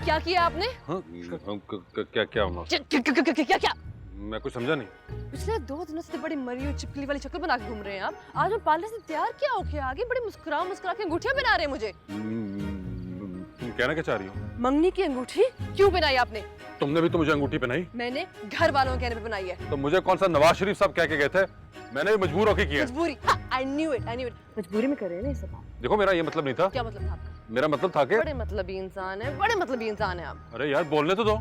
क्या किया आपने? हाँ, क्या क्या हुआ? क्या? मैं कुछ समझा नहीं। पिछले 2 दिनों से बड़ी मरी हुई चिपकली वाली शक्ल बना के घूम रहे हैं आप। आज मैं पार्लर से तैयार क्या होके आगे बड़ी मुस्कुरा मुस्कुरा के अंगूठियां बना रहे हैं मुझे। तुम कहना क्या चाह रही हो? मंगनी की अंगूठी क्यों बनाई आपने? तुमने भी तो मुझे अंगूठी पहनाई। मैंने घर वालों के कहने पे बनाई है। तो मुझे कौन सा नवाज शरीफ साहब कह के गए थे? मैंने भी मजबूर होके किया। मजबूरी? I knew it। मजबूरी में कर रहे हैं ना ये सब आप। देखो मेरा ये मतलब नहीं था। क्या मतलब था आपका? मेरा मतलब था कि बड़े मतलबी इंसान है, बड़े मतलबी इंसान है आप। अरे यार बोलने तो दो।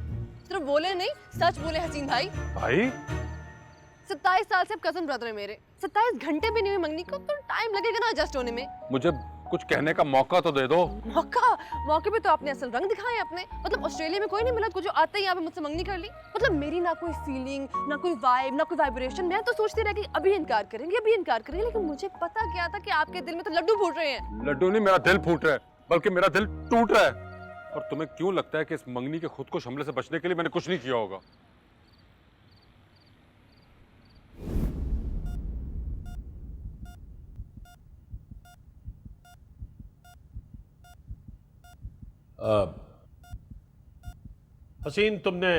सिर्फ बोले नहीं, सच बोले हसीन भाई। भाई 27 साल से आप कजन ब्रदर है मेरे। 27 घंटे भी नहीं हुए मंगनी को, तो टाइम लगेगा ना एडजस्ट होने में। मुझे कुछ कहने का मौका तो दे दो। मौके पे तो आपने असल रंग दिखाए अपने। मतलब ऑस्ट्रेलिया में कोई नहीं मिला जो आते ही यहाँ पे मुझसे मंगनी कर ली। मतलब मेरी ना कोई फीलिंग, ना कोई वाइब, ना कोई वाइब्रेशन। मैं तो सोचती रह कि अभी इनकार करेंगे, लेकिन मुझे पता क्या था कि आपके दिल में तो लड्डू फूट रहे हैं। लड्डू नहीं, मेरा दिल फूट रहा है, बल्कि मेरा दिल टूट रहा है। और तुम्हें क्यों लगता है कि इस मंगनी के खुद को हमले से बचने के लिए मैंने कुछ नहीं किया होगा? हसीन, तुमने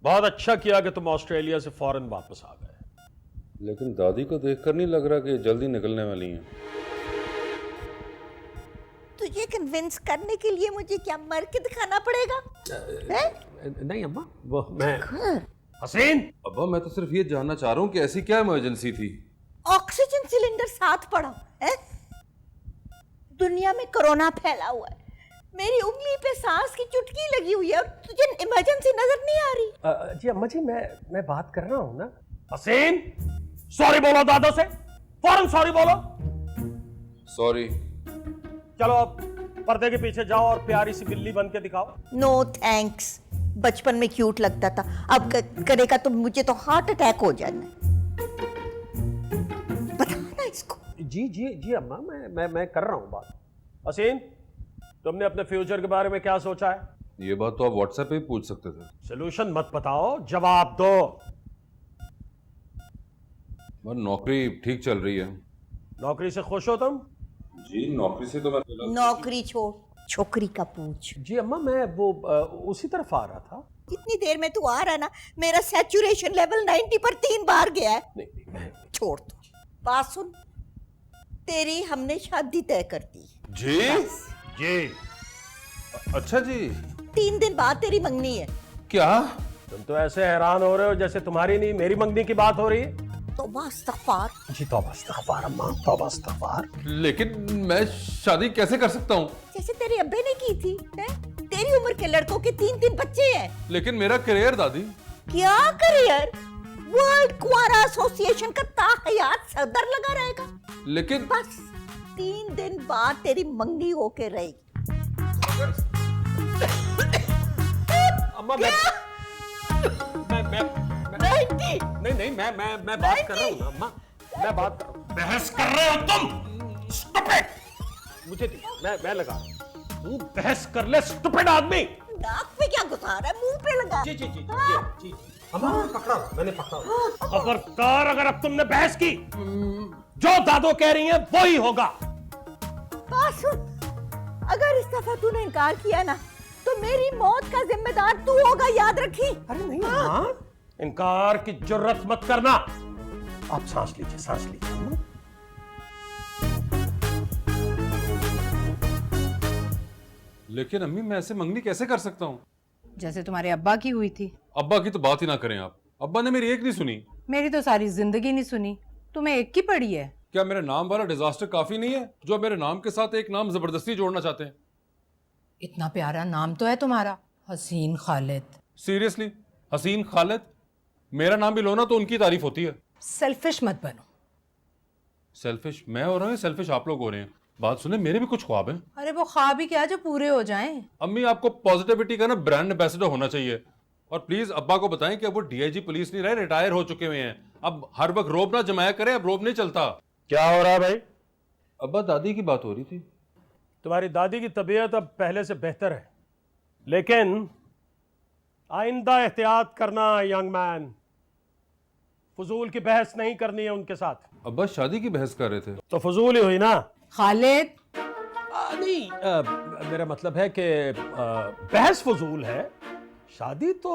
बहुत अच्छा किया कि तुम ऑस्ट्रेलिया से फौरन वापस आ गए। लेकिन दादी को देखकर नहीं लग रहा कि जल्दी निकलने वाली हैं। तुझे कन्विंस करने के लिए मुझे क्या मर के दिखाना पड़ेगा? नहीं अम्मा, वो मैं हसीन, अब्बा मैं तो सिर्फ ये जानना चाह रहा हूँ कि ऐसी क्या इमरजेंसी थी? ऑक्सीजन सिलेंडर साथ पड़ा है। दुनिया में कोरोना फैला हुआ है, मेरी उंगली पे सांस की चुटकी लगी हुई है और तुझे इमरजेंसी नजर नहीं आ रही? जी अम्मा जी, मैं बात कर रहा हूँ ना। हसीन, सॉरी बोलो दादो से, फौरन सॉरी बोलो। सॉरी। चलो अब पर्दे के पीछे जाओ और प्यारी सी बिल्ली बन के दिखाओ। नो थैंक्स, बचपन में क्यूट लगता था, अब करेगा तो मुझे तो हार्ट अटैक हो जाना है। बता ना इसको। जी जी जी अम्मा, मैं कर रहा हूँ बात। हसीन, तुमने अपने फ्यूचर के बारे में क्या सोचा है? ये बात तो आप व्हाट्सएप पे ही पूछ सकते थे। सोल्यूशन मत बताओ, जवाब दो। नौकरी ठीक चल रही है। नौकरी से खुश हो तुम? जी नौकरी से तो मैं नौकरी छोड़, छोकरी का पूछ। जी अम्मा, मैं वो उसी तरफ आ रहा था। कितनी देर में तू आ रहा है ना, मेरा सैचुरेशन लेवल 90 पर 3 बार गया है। नहीं, छोड़ तू, बात सुन, तेरी हमने शादी तय कर दी। जी जी। अच्छा जी। 3 दिन बाद तेरी मंगनी है। क्या? तुम तो ऐसे हैरान हो रहे हो जैसे तुम्हारी नहीं मेरी मंगनी की बात हो रही है। तौबा इस्तगफार। जी तौबा इस्तगफार अम्मा, तौबा इस्तगफार। लेकिन मैं शादी कैसे कर सकता हूँ? जैसे तेरे अब्बे ने की थी है? तेरी उम्र के लड़कों के 3 बच्चे हैं। लेकिन मेरा करियर दादी। क्या करियर? वर्ल्ड क्वारा एसोसिएशन का ताहयात सदर लगा रहेगा। लेकिन बस 3 दिन बाद तेरी मंगनी होके रहेगी। अम्मा नहीं, मैं बात कर रहा हूँ ना अम्मा, मैं बात कर रहा हूँ। बहस कर रहे हो तुम? स्टूपिड! मुझे मैं लगा तू बहस कर ले, स्टूपिड आदमी। नाक पे क्या घुसा रहा है, मुंह पे लगा। जी अम्मा, मैंने पकड़ा। खबरदार, अगर अब तुमने बहस की, जो दादो कह रही है वो ही होगा। बात सुन, अगर इस दफा तूने इनकार किया ना, तो मेरी मौत का जिम्मेदार तू होगा, याद रखी। अरे नहीं अम्मा, इनकार की जुर्रत मत करना। आप सांस लीजिए अम्मा। लेकिन अम्मी मैं ऐसे मंगनी कैसे कर सकता हूँ? जैसे तुम्हारे अब्बा की हुई थी। अब्बा की तो बात ही ना करें आप। अब्बा ने मेरी एक नहीं सुनी। मेरी तो सारी जिंदगी नहीं सुनी, तुम्हें एक की पड़ी है। क्या मेरे नाम वाला डिजास्टर काफी नहीं है जो मेरे नाम के साथ एक नाम जबरदस्ती जोड़ना चाहते हैं? इतना प्यारा नाम तो है तुम्हारा, हसीन खालिद। सीरियसली? हसीन खालिद? मेरा नाम भी लो ना तो उनकी तारीफ होती है। सेल्फिश मत बनो। सेल्फिश मैं हो रहा हूँ, सेल्फिश आप लोग हो रहे हैं। बात सुने, मेरे भी कुछ ख्वाब हैं। अरे वो ख्वाब ही क्या जो पूरे हो जाएं। अम्मी आपको पॉजिटिविटी का ना ब्रांड एम्बेसडर होना चाहिए। और प्लीज अब्बा को बताएं कि अब वो डीआईजी पुलिस नहीं रहे, रिटायर हो चुके हुए हैं। अब हर वक्त रोब ना जमाया करें, अब रोब नहीं चलता। क्या हो रहा है भाई? अब्बा दादी की बात हो रही थी। तुम्हारी दादी की तबीयत अब पहले से बेहतर है, लेकिन आइंदा एहतियात करना यंग मैन। फजूल की बहस नहीं करनी है उनके साथ। अब्बा शादी की बहस कर रहे थे। तो फजूल ही हुई ना। खालिद, नहीं, मेरा मतलब है कि बहस फजूल है। शादी तो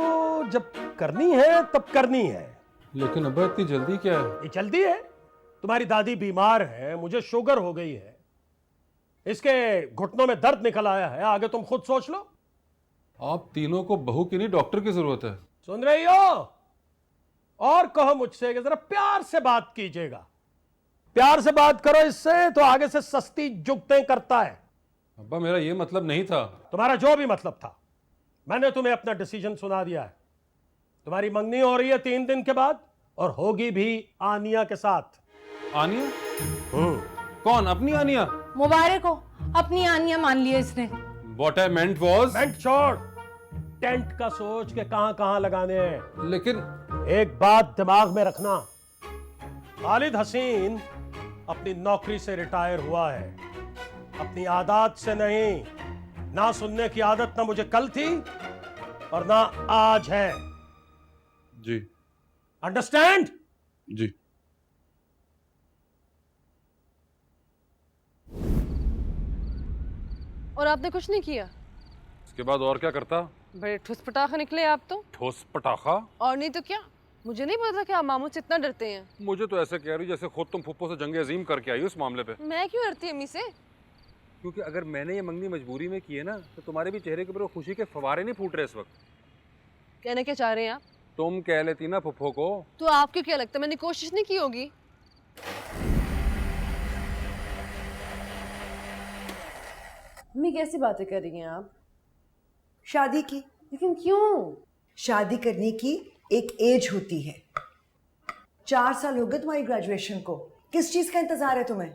जब करनी है तब करनी है। लेकिन अब्बा इतनी जल्दी क्या है? ये जल्दी है, तुम्हारी दादी बीमार है, मुझे शुगर हो गई है, इसके घुटनों में दर्द निकल आया है, आगे तुम खुद सोच लो। आप तीनों को बहू की नहीं डॉक्टर की जरूरत है। सुन रही हो? और कहो मुझसे कि जरा प्यार से बात कीजिएगा। प्यार से बात करो इससे तो आगे से सस्ती जुगतें करता है। अब्बा मेरा ये मतलब नहीं था। तुम्हारा जो भी मतलब था, मैंने तुम्हें अपना डिसीजन सुना दिया है। तुम्हारी मंगनी हो रही है 3 दिन के बाद, और होगी भी आनिया के साथ। आनिया? कौन? अपनी आनिया? मुबारक हो, अपनी आनिया मान लिया इसने। What I meant was... tent छोड़, टेंट का सोच के कहां कहां लगाने हैं। लेकिन एक बात दिमाग में रखना, खालिद हसीन अपनी नौकरी से रिटायर हुआ है, अपनी आदत से नहीं। ना सुनने की आदत ना मुझे कल थी और ना आज है। जी। अंडरस्टैंड? जी। और आपने कुछ नहीं किया? इसके बाद और क्या करता? बड़े ठुस पटाखे निकले आप तो। ठोस पटाखा? और नहीं तो क्या, मुझे नहीं पता था कि आप मामू से इतना डरते हैं। मुझे तो ऐसे कह रही जैसे खुद तुम फुप्पो से जंग अजीम करके आई हो इस मामले पे। मैं क्यों डरती अम्मी से? क्योंकि अगर मैंने ये मंगनी मजबूरी में की है ना, तो तुम्हारे भी चेहरे के ऊपर खुशी के फवारे नहीं फूट रहे इस वक्त। कहना क्या चाह रहे हैं आप? तुम कह लेती ना फुप्पो को। तो आपको क्या लगता है मैंने कोशिश नहीं की होगी? अम्मी कैसी बातें कर रही हैं आप? शादी की, लेकिन क्यों? शादी करने की एक एज होती है। 4 साल हो गए तुम्हारी ग्रेजुएशन को, किस चीज का इंतजार है तुम्हें?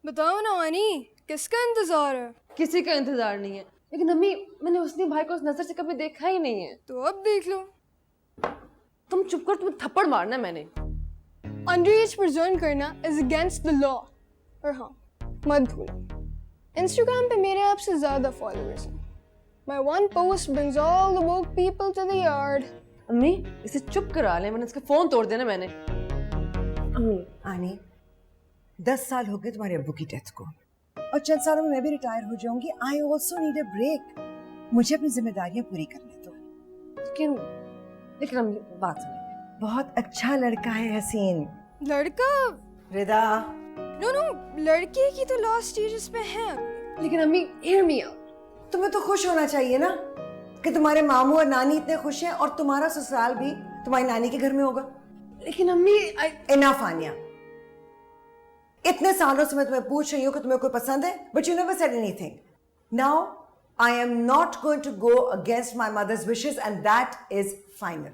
बताओ ना वानी, किसका इंतजार है? किसी का इंतजार नहीं है। लेकिन अम्मी, मैंने उसने भाई को उस नजर से कभी देखा ही नहीं है। तो अब देख लो। तुम चुप कर, तुम्हें थप्पड़ मारना मैंने। अंडर एज पर ज्वाइन करना इज अगेंस्ट द लॉ। और हाँ, मत भूलो, इंस्टाग्राम पे मेरे आपसे ज्यादा फॉलोअर्स हैं। My one post brings all the woke people to the yard. अम्मी, इसे चुप करा ले, मैंने इसका फोन तोड़ देना मैंने। अम्मी, आनी, 10 साल हो गए तुम्हारे अब्बू की डेथ को, और चंद सालों में मैं भी रिटायर हो जाऊंगी। I also need a break. मुझे अपनी जिम्मेदारियां पूरी करने दो। लेकिन अम्मी, बात सुनिए। बहुत अच्छा लड़का है हसीन। लड़का? रिदा, नो, लड़के की तो लास्ट स्टेजेस पे है अभी। लेकिन अम्मी, hear me out। तुम्हें तो खुश होना चाहिए ना कि तुम्हारे मामू और नानी इतने खुश हैं, और तुम्हारा ससुराल भी तुम्हारी नानी के घर में होगा। लेकिन अम्मी, इनफ आनिया, इतने सालों से मैं तुम्हें पूछ रही हूँ कि तुम्हें कोई पसंद है, but you never said anything. Now I am not going to go against my mother's wishes, and that is final.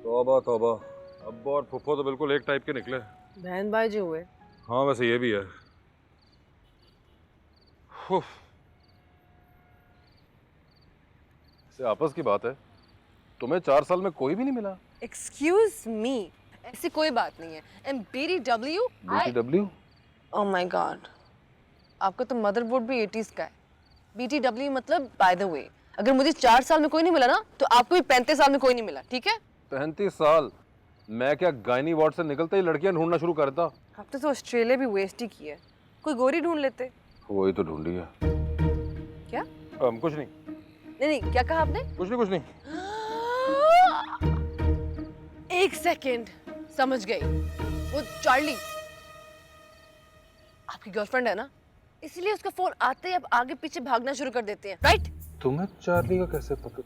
तौबा तौबा, अब्बा और फुप्पो तो बिल्कुल एक टाइप के निकले। बहन भाई जो हुए। हाँ वैसे ये भी है। से आपस की बात है, तुम्हें 4 साल में कोई भी नहीं मिला? Excuse me, ऐसी कोई बात नहीं है। And BTW? BTW? Oh my God, आपका तो मदरबोर्ड भी 80s का है। BTW मतलब by the way, अगर मुझे 4 साल में कोई नहीं मिला ना, तो आपको भी 35 साल में कोई नहीं मिला, ठीक है? 35 साल? मैं क्या गायनी वार्ड से निकलते ही लड़कियां ढूंढना शुरू करता? आपने तो ऑस्ट्रेलिया भी वेस्ट ही किया। कोई गोरी ढूंढ लेते। वही तो ढूंढी है। क्या? कुछ नहीं। नहीं, क्या कहा आपने? कुछ नहीं। एक सेकेंड, समझ गई। वो चार्ली आपकी गर्लफ्रेंड है ना, इसलिए उसका फोन आते ही आप आगे पीछे भागना शुरू कर देते हैं, राइट? तुम्हें चार्ली का कैसे पता?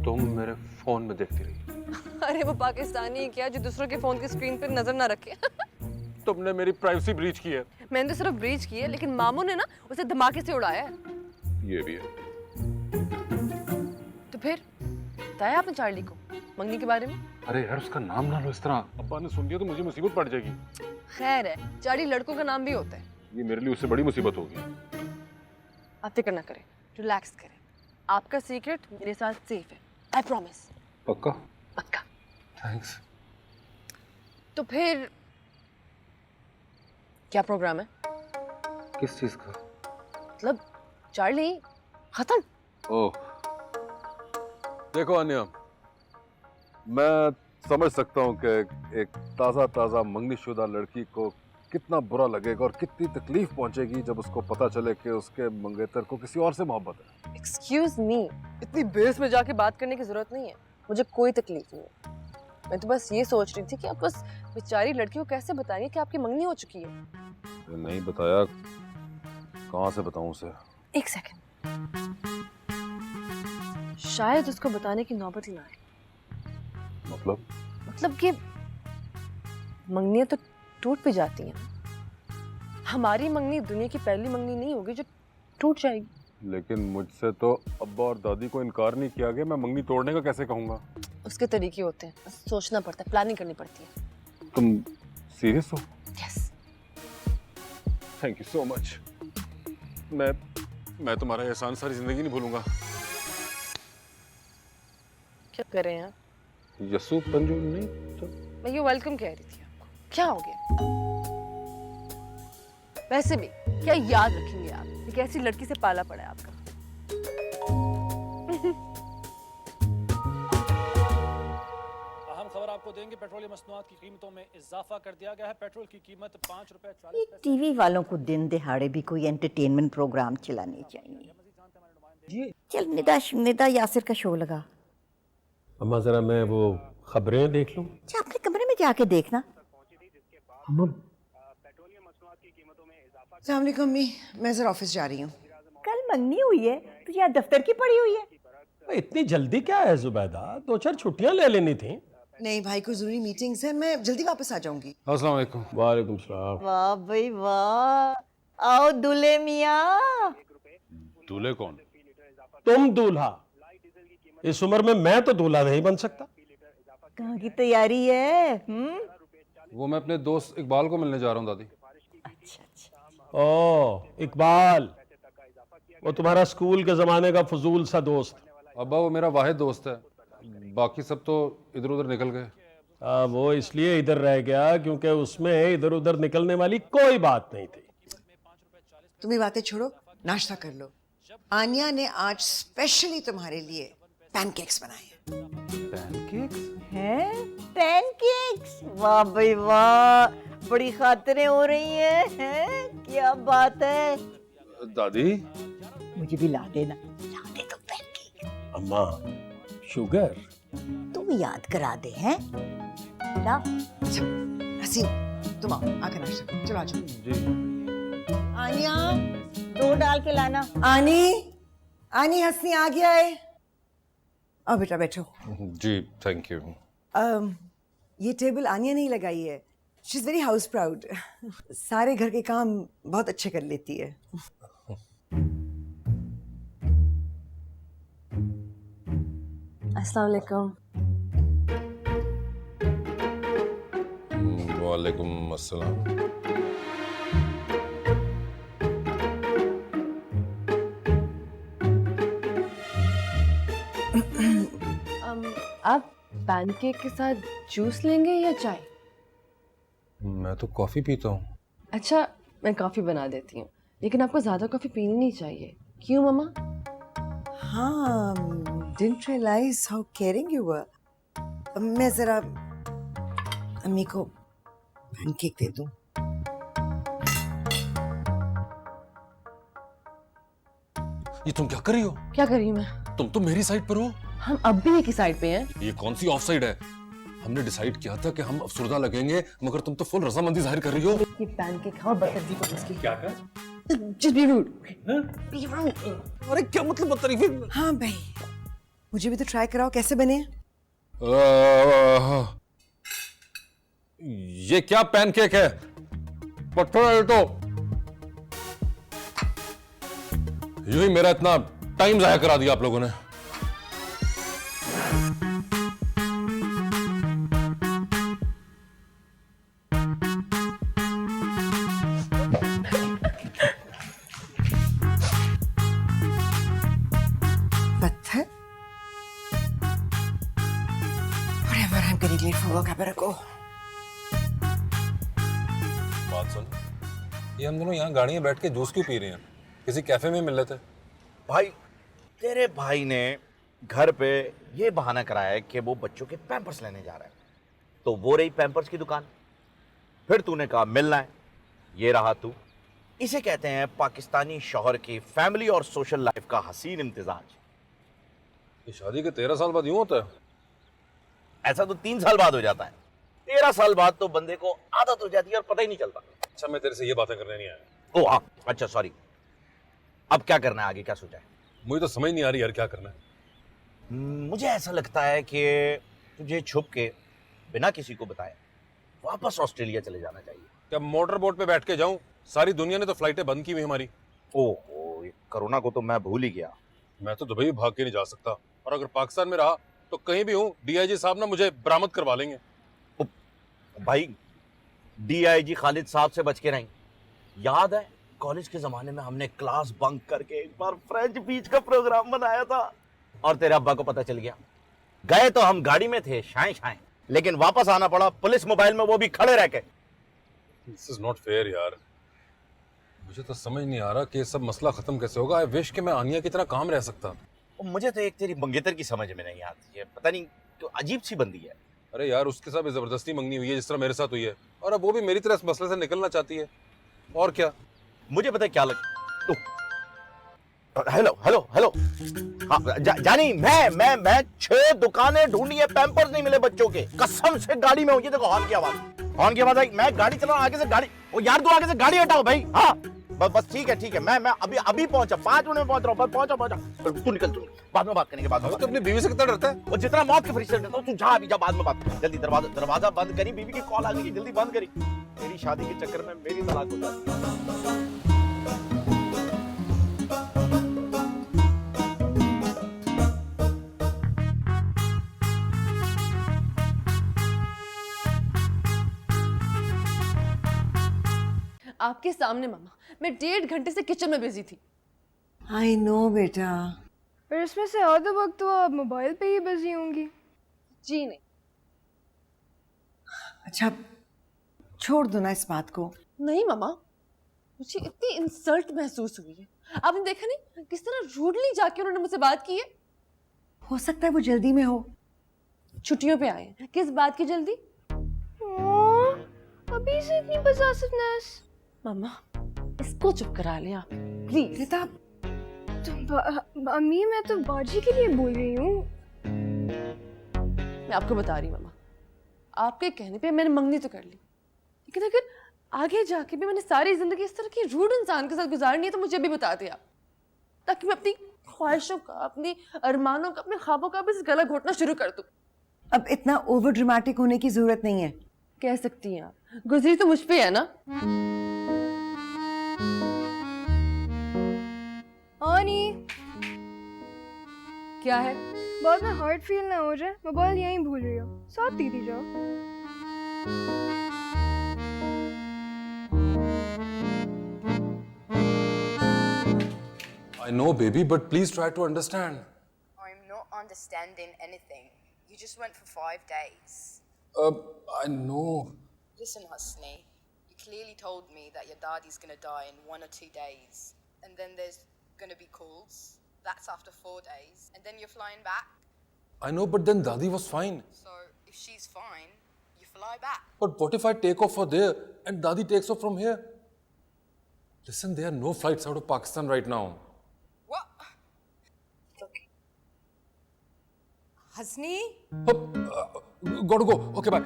तुम मेरे फोन में देखती रही। अरे वो पाकिस्तानी है क्या जो दूसरों के फोन की स्क्रीन पे नजर ना रखे? तुमने मेरी प्राइवेसी ब्रीच की है। मैंने तो सिर्फ ब्रीच की है, लेकिन मामू ने ना उसे धमाके से उड़ाया है। ये भी है। तो फिर बताया आपने चार्ली को मंगनी के बारे में? अरे यार उसका नाम ना लो इस तरह, अब्बा ने सुन लिया तो मुझे मुसीबत पड़ जाएगी। खैर है, चार्ली लड़कों का नाम भी होता है। ये मेरे लिए उससे बड़ी मुसीबत होगी। आप फिक्र ना करें, रिलैक्स करें। आपका सीक्रेट मेरे साथ सेफ है, आई प्रॉमिस। पक्का? पक्का। थैंक्स। तो फिर क्या प्रोग्राम है? किस चीज का? मतलब चार्ली खत्म? ओह देखो अन्या, मैं समझ सकता हूँ कि एक ताज़ा ताज़ा मंगनीशुदा लड़की को कितना बुरा लगेगा और कितनी तकलीफ पहुंचेगी जब उसको पता चले कि उसके मंगेतर को किसी और से मोहब्बत है। एक्सक्यूज मी, इतनी बेस में जाके बात करने की जरूरत नहीं है। मुझे कोई तकलीफ नहीं है। मैं तो बस ये सोच रही थी कि आप उस बेचारी लड़की को कैसे बताएंगे कि आपकी मंगनी हो चुकी है। नहीं बताया, कहाँ से बताऊं उसे? एक सेकंड, शायद उसको बताने की नौबत ही ना आए। मतलब कि मंगनियां तो टूट भी जाती हैं। हमारी मंगनी दुनिया की पहली मंगनी नहीं होगी जो टूट जाएगी। लेकिन मुझसे तो अब्बा और दादी को इनकार नहीं किया गया, मैं मंगनी तोड़ने का कैसे कहूँगा? उसके तरीके होते हैं, बस सोचना पड़ता है, प्लानिंग करनी पड़ती है। तुम सीरियस हो? Yes. Thank you so much. मैं तुम्हारा एहसान सारी जिंदगी नहीं भूलूंगा। क्या कर रहे हैं आप? यसु पंजू नहीं तो मैं ये वेलकम कह रही थी आपको। क्या हो गया? वैसे भी क्या याद रखेंगे आप, एक ऐसी लड़की से पाला पड़ा है आपका। अहम खबर आपको देंगे, पेट्रोलियम मसनूआत की कीमतों में इजाफा कर दिया गया है। पेट्रोल की कीमत ₹5.40। टीवी वालों को दिन दिहाड़े भी कोई एंटरटेनमेंट प्रोग्राम चलाने चाहिए। चल निदा यासिर का शो लगा। अम्मा जरा मैं वो खबरें देख लूं। अच्छा अपने कमरे में जाके देखना। अस्सलाम वालेकुम अम्मी, मैं ज़रा ऑफिस जा रही हूँ। कल मंगनी हुई है तो यहाँ दफ्तर की पड़ी हुई है। इतनी जल्दी क्या है जुबैदा, 2-4 छुट्टियां ले लेनी थी। नहीं भाई, कोई ज़रूरी मीटिंग्स है, मैं जल्दी वापस आ जाऊंगी। अस्सलाम वालेकुम। वालेकुम सलाम। वाह भाई वाह, आओ दूल्हे मियाँ। दूल्हे कौन? तुम दूल्हा। इस उम्र में मैं तो दूल्हा नहीं बन सकता। कहाँ की तैयारी है? वो मैं अपने दोस्त इकबाल को मिलने जा रहा हूँ दादी। ओ इकबाल, वो तुम्हारा स्कूल के जमाने का फजूल सा दोस्त। अब्बा वो मेरा वाहिद दोस्त है, बाकी सब तो इधर उधर निकल गए। वो इसलिए इधर रह गया क्योंकि उसमें इधर उधर निकलने वाली कोई बात नहीं थी। तुम ये बातें छोड़ो, नाश्ता कर लो। आनिया ने आज स्पेशली तुम्हारे लिए पैनकेक्स बनाए हैं। पैनकेक्स? हैं? पैनकेक्स? वाह भाई वाह, बड़ी खातिरें हो रही हैं। क्या बात है। दादी मुझे भी ला देना, ला दे तो पैनकेक। अम्मा शुगर तुम याद करा दे हैं ला। अच्छा हसीन, तुम आओ, आकर नाश्ता करो। चलो आ जाओ। जी। आनिया, 2 डाल के लाना। आनी हंसनी आ गया है। आओ बेटा बैठो। जी थैंक यू। ये टेबल आनिया नहीं लगाई है। She is very house proud. सारे घर के काम बहुत अच्छे कर लेती है। अस्सलाम वालेकुम। वालेकुम अस्सलाम। आप पैनकेक के साथ जूस लेंगे या चाय? मैं तो कॉफी पीता हूँ। अच्छा मैं कॉफी बना देती हूँ, लेकिन आपको ज्यादा कॉफी पीनी नहीं चाहिए। क्यों मम्मा? हाँ, didn't realize how caring you were. मैं जरा अम्मी को पैनकेक दे दूं। ये तुम क्या कर रही हो? क्या कर रही हूँ मैं? तुम तो मेरी साइड पर हो। हम अब भी एक ही साइड पे हैं। ये कौन सी ऑफ साइड है? हमने डिसाइड किया था कि हम अफसुर्दा लगेंगे, मगर तुम तो फुल रजामंदी जाहिर कर रही हो। ये पैनकेक खाओ, बदतमीजी को इसकी। क्या कर? Just be rude. Be rude. अरे क्या मतलब बदतमीजी? हाँ भाई, मुझे भी तो ट्राई कराओ कैसे बने। ये क्या पैनकेक है? पत्थर है तो यूं ही मेरा इतना टाइम जाया करा दिया आप लोगों ने। पत्थर? Whatever, I'm getting late for work. I better go. बात सुन, ये हम दोनों यहाँ गाड़ी में बैठ के जूस क्यों पी रहे हैं? किसी कैफे में मिल लेते। भाई तेरे भाई ने घर पे ये बहाना कराया है कि वो बच्चों के पैम्पर्स लेने जा रहा है। तो वो रही पैम्पर्स की दुकान, फिर तूने कहा मिलना है, ये रहा तू। इसे कहते हैं पाकिस्तानी शौहर की फैमिली और सोशल लाइफ का हसीन इम्तिजाज। ये शादी के 13 साल बाद यूं होता है? ऐसा तो 3 साल बाद हो जाता है, 13 साल बाद तो बंदे को आदत हो जाती है और पता ही नहीं चलता। अच्छा, मैं तेरे से ये बातें करने नहीं आया। ओ हाँ, अच्छा सॉरी। अब क्या करना है, आगे क्या सोचा है? मुझे तो समझ नहीं आ रही यार, क्या करना है। मुझे ऐसा लगता है कि तुझे छुप के बिना किसी को बताए वापस ऑस्ट्रेलिया चले जाना चाहिए। क्या मोटर बोट पे बैठ के जाऊं? सारी दुनिया ने तो फ्लाइटें बंद की हुई हमारी। ओह, कोरोना को तो मैं भूल ही गया। मैं तो दुबई भाग के नहीं जा सकता, और अगर पाकिस्तान में रहा तो कहीं भी हूँ डीआईजी साहब ना मुझे बरामद करवा लेंगे। भाई, डीआईजी खालिद साहब से बच के रहें। याद है कॉलेज के जमाने में हमने क्लास बंक करके एक बार फ्रेंच बीच का प्रोग्राम बनाया था और तेरे अब्बा को पता चल गया। गए तो हम गाड़ी में थे शाएं शाएं, लेकिन वापस आना पड़ा पुलिस मोबाइल में, वो भी खड़े रह के। दिस इज नॉट फेयर यार। मुझे तो समझ नहीं आ रहा कि ये सब मसला खत्म कैसे होगा। आई विश कि मैं आनिया की तरह काम रह सकता। मुझे तो एक तेरी मंगेतर की समझ में नहीं आती है, पता नहीं क्यों अजीब सी बंदी है। अरे यार, उसके साथ भी जबरदस्ती मंगनी हुई है जिस तरह मेरे साथ हुई है, और अब वो भी मेरी तरह इस मसले से निकलना चाहती है। और क्या, मुझे पता है क्या हेलो हेलो हेलो। हाँ, जानी मैं 6 दुकानें ढूंढी है, पैम्पर्स नहीं मिले बच्चों के। कसम से गाड़ी में हो, ये देखो हॉर्न की आवाज आई। मैं गाड़ी चला रहा हूं, आगे से गाड़ी, वो यार तू आगे से गाड़ी हटाओ भाई। हाँ बस ठीक है मैं अभी पहुंचा, 5 मिनट में पहुंच रहा हूँ। पहुंचा तू निकल, तू बाद में बात करेंगे। बाद में तो अपनी बीवी से कितना डरता है? वो जितना मौत के फरिश्ते डरता हूँ, तू जा अभी जा, बाद में बात कर। जल्दी दरवाजा बंद करी, बीवी की कॉल आ गई, जल्दी बंद करी। मेरी शादी के चक्कर में मेरी तलाक हो जाती है। आपके सामने मामा, मैं 1.5 घंटे से किचन में बिजी थी। आई नो बेटा। पर इसमें से आधा वक्त तो आप मोबाइल पे ही बिजी होंगी। जी नहीं। अच्छा, छोड़ दो ना इस बात को। नहीं मामा, मुझे इतनी इंसल्ट महसूस हुई है। आपने देखा नहीं किस तरह रूडली जाके उन्होंने मुझसे बात की है। हो सकता है वो जल्दी में हो, छुट्टियों पे आए हैं। किस बात की जल्दी? अभी से इतनी पॉसेसिवनेस। मामा, इसको चुप करा लें आप प्लीज। बेटा अम्मी, मैं तो बाजी के लिए बोल रही हूँ। मैं आपको बता रही मामा, आपके कहने पे मैंने मंगनी तो कर ली, लेकिन अगर आगे जाके भी मैंने सारी जिंदगी इस तरह की रूड इंसान के साथ गुजारनी है तो मुझे भी बता दिया, ताकि मैं अपनी ख्वाहिशों का, अपनी अरमानों का, अपने ख्वाबों का भी गला घोटना शुरू कर दूं। अब इतना ओवर ड्रामेटिक होने की जरूरत नहीं है। कह सकती हैं आप, गुजरी तो मुझ पे है ना। आनी, क्या है? बाद में हार्ट फील ना हो जाए, मोबाइल यहीं भूल रही हो, साथ दीदी जाओ। I know baby, but please try to understand. I'm not understanding anything. You just went for 5 days. I know. Listen, Husni, you clearly told me that your daddy's gonna die in 1 or 2 days. And then there's gonna be calls. That's after 4 days. And then you're flying back. I know, but then Dadi was fine. So if she's fine, you fly back. But what if I take off for there and Dadi takes off from here? Listen, there are no flights out of Pakistan right now. What? Husni? Got to go. Okay, bye.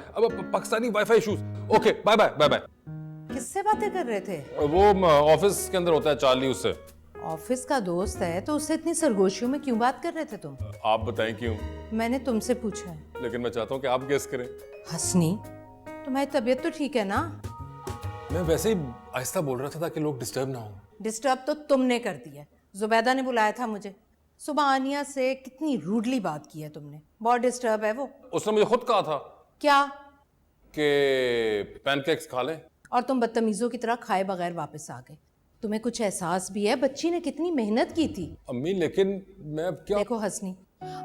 Pakistani Wi-Fi issues. Okay, bye. किससे बातें कर रहे थे? वो office के अंदर होता है, चार्ली, उससे। ऑफिस का दोस्त है तो उससे इतनी सरगोशियों में क्यों बात कर रहे थे तुम? आप बताएं क्यों? मैंने तुमसे पूछा है। लेकिन मैं चाहता हूँ कि आप गेस करें। हसनी, तुम्हारी तबीयत तो ठीक है ना? मैं वैसे ही आहिस्ता बोल रहा था ताकि लोग डिस्टर्ब ना हो। डिस्टर्ब तो तुमने कर दिया। जुबैदा ने बुलाया था मुझे। सुबह आनिया से कितनी रूडली बात की है तुमने। बहुत डिस्टर्ब है वो। उसने मुझे खुद कहा था। क्या? कि पैनकेक्स खा लें। और तुम बदतमीजों की तरह खाए बगैर वापस आ गए। तुम्हें कुछ एहसास भी है बच्ची ने कितनी मेहनत की थी? अम्मी, लेकिन मैं अब क्या? देखो हसनी,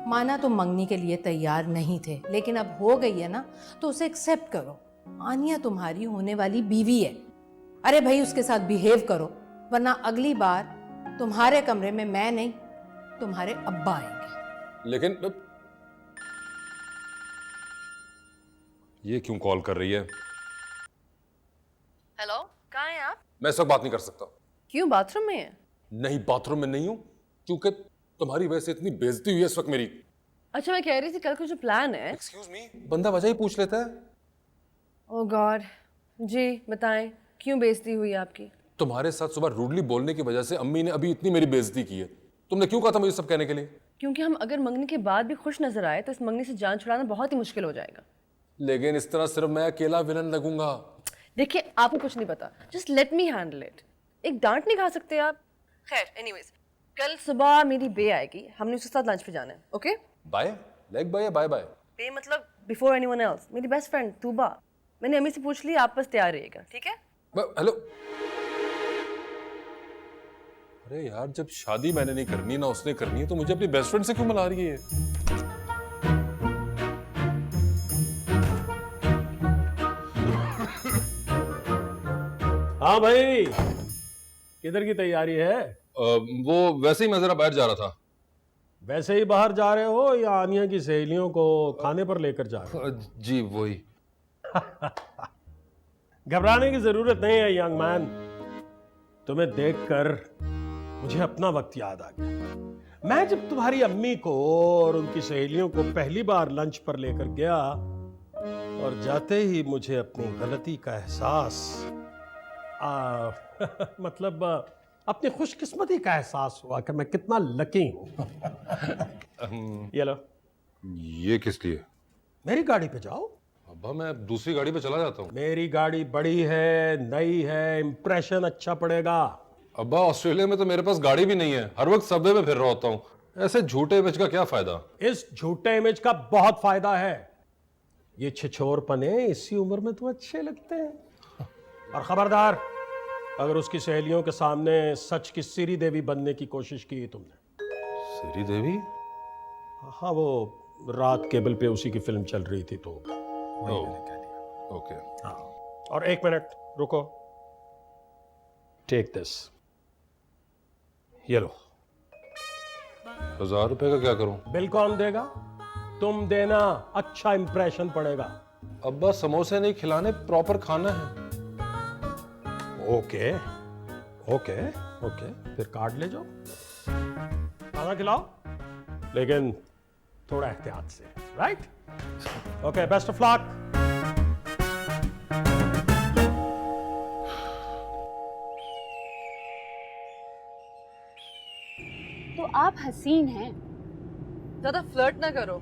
माना तुम मंगनी के लिए तैयार नहीं थे, लेकिन अब हो गई है ना तो उसे एक्सेप्ट करो। आनिया तुम्हारी होने वाली बीवी है। अरे भाई, उसके साथ बिहेव करो, वरना अगली बार तुम्हारे कमरे में मैं नहीं, तुम्हारे अब्बा आएंगे। लेकिन ये क्यों कॉल कर रही है? हेलो, कहाँ हैं आप? मैं इस वक्त बात नहीं कर सकता। क्यों, बाथरूम में है? नहीं, बाथरूम में नहीं हूँ, क्योंकि तुम्हारी वजह से इतनी बेइज्जती हुई है इस वक्त मेरी। अच्छा, मैं कह रही थी कल का जो प्लान है। एक्सक्यूज मी, बंदा वजह ही पूछ लेता है। ओह गॉड, जी बताएं, क्यों बेइज्जती हुई आपकी? तुम्हारे साथ सुबह रूडली बोलने की वजह से अम्मी ने अभी इतनी मेरी बेइज्जती की है। तुमने क्यों कहा था मुझे सब कहने के लिए? क्योंकि हम अगर मंगनी के बाद भी खुश नजर आए तो इस मंगनी से जान छुड़ाना बहुत ही मुश्किल हो जाएगा। लेकिन इस तरह सिर्फ मैं अकेला विलन लगूंगा। देखिए, आपको कुछ नहीं पता, just let me handle it. एक डांट नहीं खा सकते आप? खैर, एनीवेज, कल सुबह मेरी बे आएगी, हमने उसके साथ लंच पे जाना है। ओके? बाय? लेग बाय या बाय बाय? बे मतलब बिफोर एनीवन एल्स, मेरी बेस्ट फ्रेंड तूबा। मैंने अम्मी से पूछ लिया, आप बस तैयार रहिएगा, ठीक है? हेलो, अरे यार, जब शादी मैंने नहीं करनी ना उसने करनी है, तो मुझे अपनी बेस्ट फ्रेंड से क्यों मिला रही है? हाँ भाई, किधर की तैयारी है? वो वैसे ही मैं जरा बाहर जा रहा था। वैसे ही बाहर जा रहे हो या आनिया की सहेलियों को खाने पर लेकर जा रहे हो? जी वही। घबराने की जरूरत नहीं है यंग मैन। तुम्हें देखकर मुझे अपना वक्त याद आ गया। मैं जब तुम्हारी अम्मी को और उनकी सहेलियों को पहली बार लंच पर लेकर गया और जाते ही मुझे अपनी गलती का एहसास मतलब अपनी खुशकिस्मती का एहसास हुआ कि मैं कितना लकी हूं। ये लो। ये किस लिए? मेरी गाड़ी पे जाओ। अब्बा, मैं दूसरी गाड़ी पे चला जाता हूँ। मेरी गाड़ी बड़ी है, नई है, इंप्रेशन अच्छा पड़ेगा। अब्बा, ऑस्ट्रेलिया में तो मेरे पास गाड़ी भी नहीं है, हर वक्त सबवे में फिर रहा होता हूँ। ऐसे झूठे इमेज का क्या फायदा? इस झूठे इमेज का बहुत फायदा है। ये छिछोरपने इसी उम्र में तो अच्छे लगते हैं। और खबरदार, अगर उसकी सहेलियों के सामने सच की सीरी देवी बनने की कोशिश की तुमने। सीरी देवी? हाँ, वो रात केबल पे उसी की फिल्म चल रही थी तो वही मैंने कह दिया। ओके। हाँ, और एक मिनट रुको। टेक दिस, ये लो। 1000 रुपए का क्या करूं? बिल कौन देगा? तुम देना, अच्छा इंप्रेशन पड़ेगा। अब्बा, समोसे नहीं खिलाने, प्रॉपर खाना है। ओके ओके ओके, फिर कार्ड ले जाओ, खाना खिलाओ, लेकिन थोड़ा एहतियात से, right? Okay, best of luck. तो आप हसीन हैं। ज्यादा फ्लर्ट ना करो।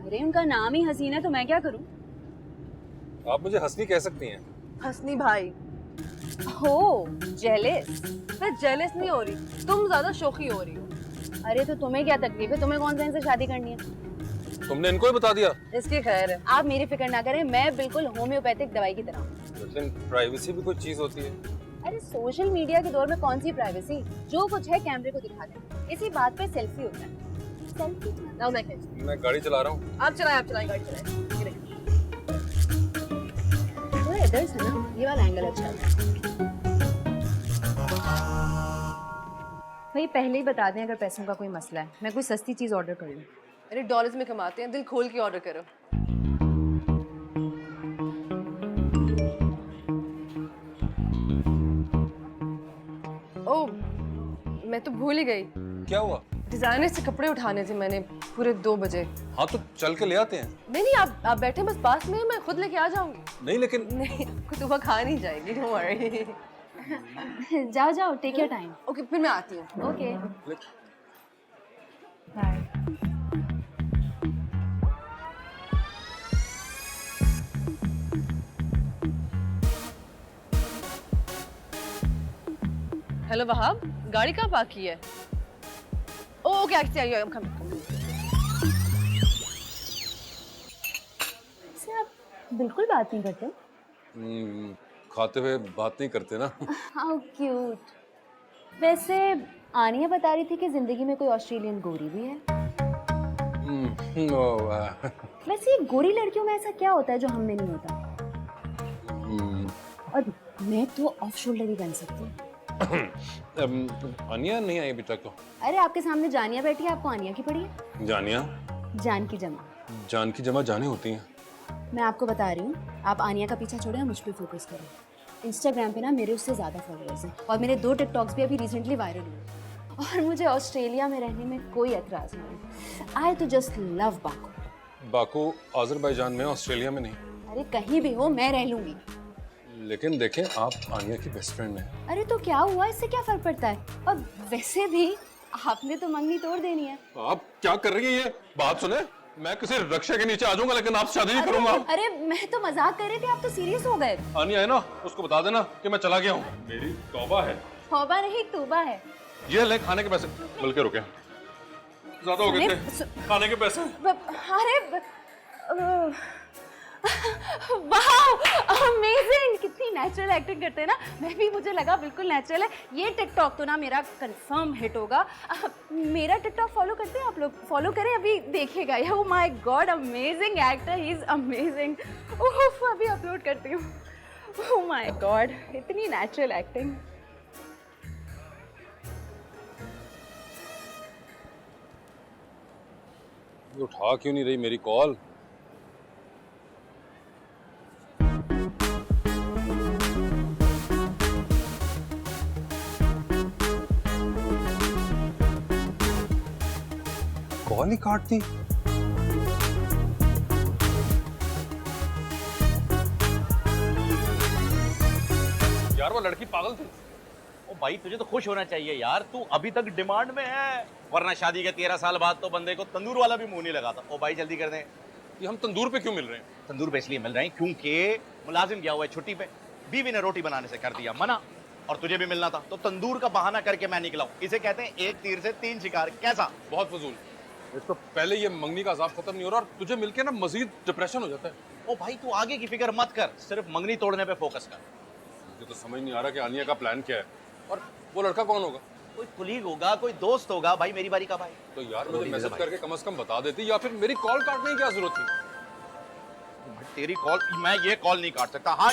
अरे उनका नाम ही हसीन है तो मैं क्या करूं? आप मुझे हंसनी कह सकती हैं। हंसनी भाई। हो जेलस? मैं जेलस नहीं हो रही, तुम ज्यादा शौकी हो रही हो। अरे तो तुम्हें क्या तकलीफ है? तुम्हें कौन सा इनसे शादी करनी है? तुमने इनको ही बता दिया? इसकी खैर है। आप मेरी फिक्र ना करें, मैं बिल्कुल होम्योपैथिक दवाई की तरह। लेकिन प्राइवेसी भी कोई चीज होती है। अरे सोशल मीडिया के दौर में कौन सी प्राइवेसी? जो कुछ है कैमरे को दिखा दें। इसी बात पे सेल्फी होता है। सेल्फी नाउ मैं खींच। मैं गाड़ी चला रहा हूँ। आप चलाएं गाड़ी चलाएं। थोड़ा इधर से ना, ये वाला एंगल अच्छा है। भाई पहले ही बता दें अगर पैसों का कोई मसला है, मैं कोई सस्ती चीज ऑर्डर कर लूं। अरे डॉलर्स में कमाते हैं, दिल खोल के ऑर्डर करो। ओह, मैं तो भूल ही गई। क्या हुआ? डिजाइनर से कपड़े उठाने थे मैंने पूरे 2 बजे। हाँ, तो चल के ले आते हैं। नहीं, आप बैठे बस पास में, मैं खुद लेके आ जाऊंगी। नहीं, लेकिन नहीं, आपको तो खा नहीं जाएगी, डोंट वरी। जाओ जाओ, टेक योर टाइम। ओके, फिर मैं आती हूँ। Okay bye. हेलो वहाब, गाड़ी कहाँ पार्क की है? Okay, I am coming. से आप बिल्कुल बात नहीं करते? खाते हुए बात नहीं करते ना। How cute. वैसे आनिया बता रही थी कि जिंदगी में कोई ऑस्ट्रेलियन गोरी भी है। वैसे ये गोरी लड़कियों में ऐसा क्या होता है जो हम में नहीं होता? और मैं तो ऑफ शोल्डर ही बन सकती हूँ। आनिया नहीं आई अभी तक तो। अरे आपके सामने जानिया बैठी है, आपको आनिया की पड़ी है? जानिया? जान की जमा। जान की जमा जाने होती हैं। मैं आपको बता रही हूँ, आप आनिया का पीछा छोड़े, मुझ पे फोकस करें। इंस्टाग्राम पे ना मेरे उससे ज़्यादा फॉलोअर्स हैं और मेरे 2 टिकटॉक्स भी अभी रिसेंटली वायरल हुए और मुझे ऑस्ट्रेलिया में रहने में कोई एतराज़ नहीं। आई तो just love Baku. Baku Azerbaijan में, ऑस्ट्रेलिया में नहीं। अरे कहीं भी हो मैं रह लूँगी। लेकिन देखें, आप आनिया की बेस्ट फ्रेंड हैं। अरे तो क्या हुआ, इससे क्या फ़र्क पड़ता है? और वैसे भी आपने तो मंगनी तोड़ देनी है। आप क्या कर रही हैं ये? बात सुने, मैं किसी रक्षा के नीचे आ जाऊंगा लेकिन आपसे शादी नहीं करूंगा। अरे मैं तो मजाक कर रही थी, आप तो सीरियस हो गए। आनिया है ना, उसको बता देना कि मैं चला गया हूँ। मेरी तौबा है। तौबा नहीं तूबा है। ये ले खाने के पैसे, मिल के रुके, ज्यादा हो गए थे खाने के पैसे। अरे वाओ, अमेजिंग! कितनी नेचुरल एक्टिंग करते हैं ना। मैं भी, मुझे लगा बिल्कुल नेचुरल है। ये टिकटॉक तो ना मेरा कंफर्म हिट होगा। मेरा टिकटॉक फॉलो करते हैं आप लोग? फॉलो करें, अभी देखिएगा। Oh my God, amazing actor, he is amazing. Oh, अभी अपलोड करती हूँ। ओह माय गॉड, इतनी नेचुरल एक्टिंग। उठा क्यों नहीं रही मेरी कॉल? कॉल ही काटती। यार वो लड़की पागल थी। ओ भाई तुझे तो खुश होना चाहिए यार, तू अभी तक डिमांड में है, वरना शादी के 13 साल बाद तो बंदे को तंदूर वाला भी मुंह नहीं लगाता। ओ भाई जल्दी कर दें। कि हम तंदूर पे क्यों मिल रहे हैं? तंदूर पे इसलिए मिल रहे हैं क्योंकि मुलाजिम गया हुआ है छुट्टी पे, बीवी ने रोटी बनाने से कर दिया मना, और तुझे भी मिलना था तो तंदूर का बहाना करके मैं निकला हूं। इसे कहते हैं एक तीर से 3 शिकार। कैसा? बहुत फजूल। एक तो पहले ये मंगनी का अजाब खत्म नहीं हो रहा और तुझे मिलके ना मजीद डिप्रेशन हो जाता है। ओ भाई तू आगे की फिक्र मत कर, सिर्फ मंगनी तोड़ने पे फोकस कर। मुझे तो समझ नहीं आ रहा कि आनिया का प्लान क्या है, और वो लड़का कौन होगा? कोई कुलीग होगा, कोई दोस्त होगा। भाई मेरी बारी का भाई। तो यार मुझे मैसेज करके कम से कम बता देती, या फिर मेरी कॉल काटने की क्या जरूरत थी? तेरी कॉल, मैं ये कॉल नहीं काट सकता। हाँ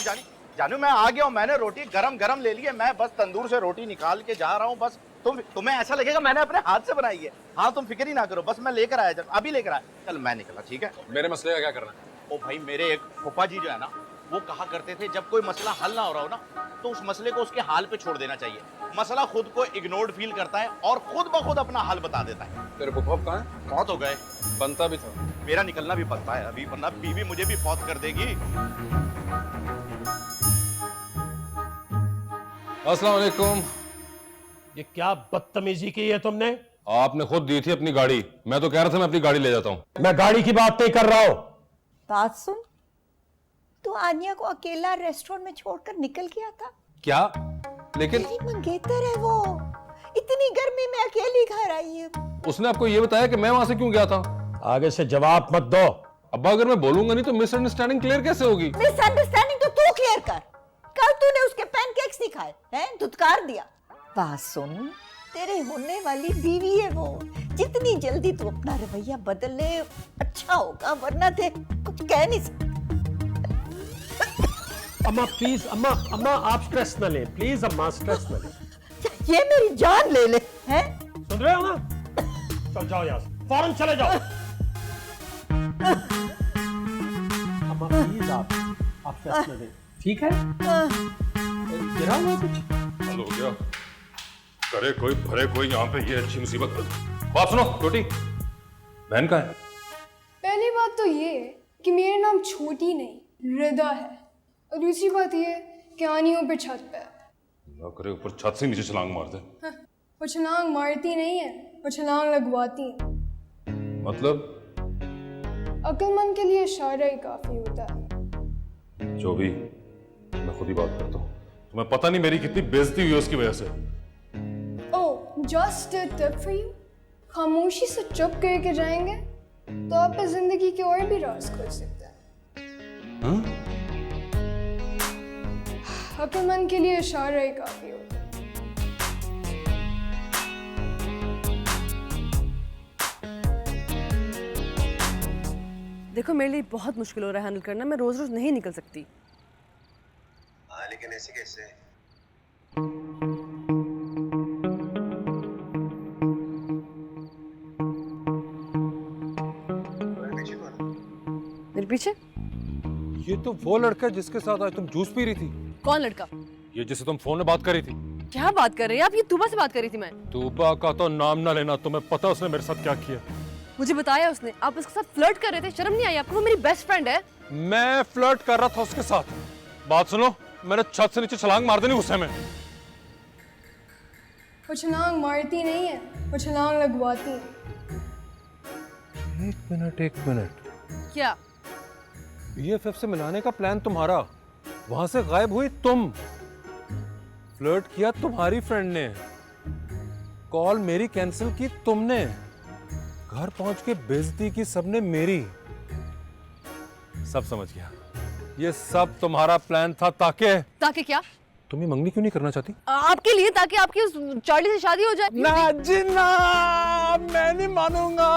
जानू मैं आ गया हूँ, मैंने रोटी गरम गरम ले ली है, मैं बस तंदूर से रोटी निकाल के जा रहा हूँ। बस तुम्हें ऐसा लगेगा मैंने अपने हाथ से बनाई है। हाँ तुम फिक्र ही ना करो, बस मैं लेकर आया, अभी लेकर आया। चल मैं निकला, ठीक है? मेरे मसले का क्या करना है? ओ भाई मेरे एक फूफा जी जो है ना, वो कहा करते थे जब कोई मसला हल ना हो रहा हो ना, तो उस मसले को उसके हाल पे छोड़ देना चाहिए। मसला खुद को इग्नोर्ड फील करता है और खुद ब खुद अपना हल बता देता है। तेरे फूफा कहाँ है? फौत हो गए। बनता भी था। मेरा निकलना भी बनता है अभी, वरना बीवी मुझे भी फौत कर देगी। अस्सलाम वालेकुम। ये क्या बदतमीजी की है तुमने? आपने खुद दी थी अपनी गाड़ी, मैं तो कह रहा था मैं अपनी गाड़ी ले जाता हूँ। मैं गाड़ी की बात नहीं कर रहा हूँ। बात सुन, तू आनिया को अकेला रेस्टोरेंट में छोड़कर निकल गया था। क्या? लेकिन तेरी मंगेतर है वो, इतनी गर्मी में अकेली घर आई है। उसने आपको ये बताया कि मैं वहां से क्यों गया था? आगे से जवाब मत दो। अब्बा अगर मैं बोलूंगा नहीं तो मिसअंडरस्टैंडिंग क्लियर कैसे होगी? मिसअंडरस्टैंडिंग तो तू क्लियर कर। कल तूने उसके पैनकेक्स नहीं खाए हैं, धुतकार दिया। बात सुन, तेरे होने वाली बीवी है वो, जितनी जल्दी तू अपना रवैया बदल ले अच्छा होगा, वरना दे कुछ कह नहीं सकता। अम्मा प्लीज, अम्मा आप स्ट्रेस न लें प्लीज, अम्मा स्ट्रेस न लें। ये मेरी जान ले ले, हैं? सुन रहे हो ना? चल जाओ यहाँ से, फौरन चले जाओ। अम्मा प्लीज आप स्ट्रेस न लें, ठीक है? गिरा हुआ कुछ? हल हो गया, करे कोई भरे कोई, यहाँ पे ये अच्छी मुसीबत। बात सुनो छोटी, बहन कहाँ है? पहली बात तो ये है कि मेरा नाम छोटी नहीं रिदा है, और दूसरी बात ये है कि आनियों पे छत पे है। ना करे ऊपर छत से नीचे छलांग मार दे। वो छलांग मारती नहीं है, वो छलांग लगवाती है। मतलब? अक्लमंद के लिए इशारा ही काफी होता है। जो भी, मैं खुद ही बात करता हूँ। तुम्हें पता नहीं मेरी कितनी बेइज्जती हुई उसकी वजह से। Oh, just a tip for you, खामोशी से चुप करके जाएंगे तो आप इस जिंदगी के और भी राज खोज सकते हैं। हाँ? अक्लमंद के लिए इशारा ही काफी होता है। देखो मेरे लिए बहुत मुश्किल हो रहा है हैंडल करना, मैं रोज रोज नहीं निकल सकती। हाँ लेकिन ऐसे कैसे? मेरे पीछे? ये तो वो लड़का है जिसके साथ आज तुम जूस पी रही थी। कौन लड़का? ये जिससे तुम फोन में बात कर रही थी। क्या बात कर रहे हैं आप? ये तूबा से बात कर रही थी मैं। तूबा का तो नाम ना लेना, तुम्हें पता उसने मेरे साथ क्या किया। मुझे बताया उसने, आप उसके साथ फ्लर्ट कर रहे थे। शर्म नहीं आई आपको? वो मेरी बेस्ट फ्रेंड है। मैं फ्लर्ट कर रहा था उसके साथ। बात सुनो, मैंने छत से नीचे छलांग मार देनी गुस्से में। वो छलांग मारती नहीं है, वो छलांग लगवाती है। एक मिनट। क्या? BFF से मिलाने का प्लान तुम्हारा, वहां से गायब हुई तुम। फ्लर्ट किया तुम्हारी फ्रेंड ने, कॉल मेरी कैंसिल की तुमने, घर पहुंच के बेइज्जती की सबने मेरी। सब समझ गया, ये सब तुम्हारा प्लान था। ताकि क्या? तुम ये मंगनी क्यों नहीं करना चाहती? आपके लिए, ताकि आपकी उस चार्ली से शादी हो जाए। ना जी ना, मैं नहीं मानूंगा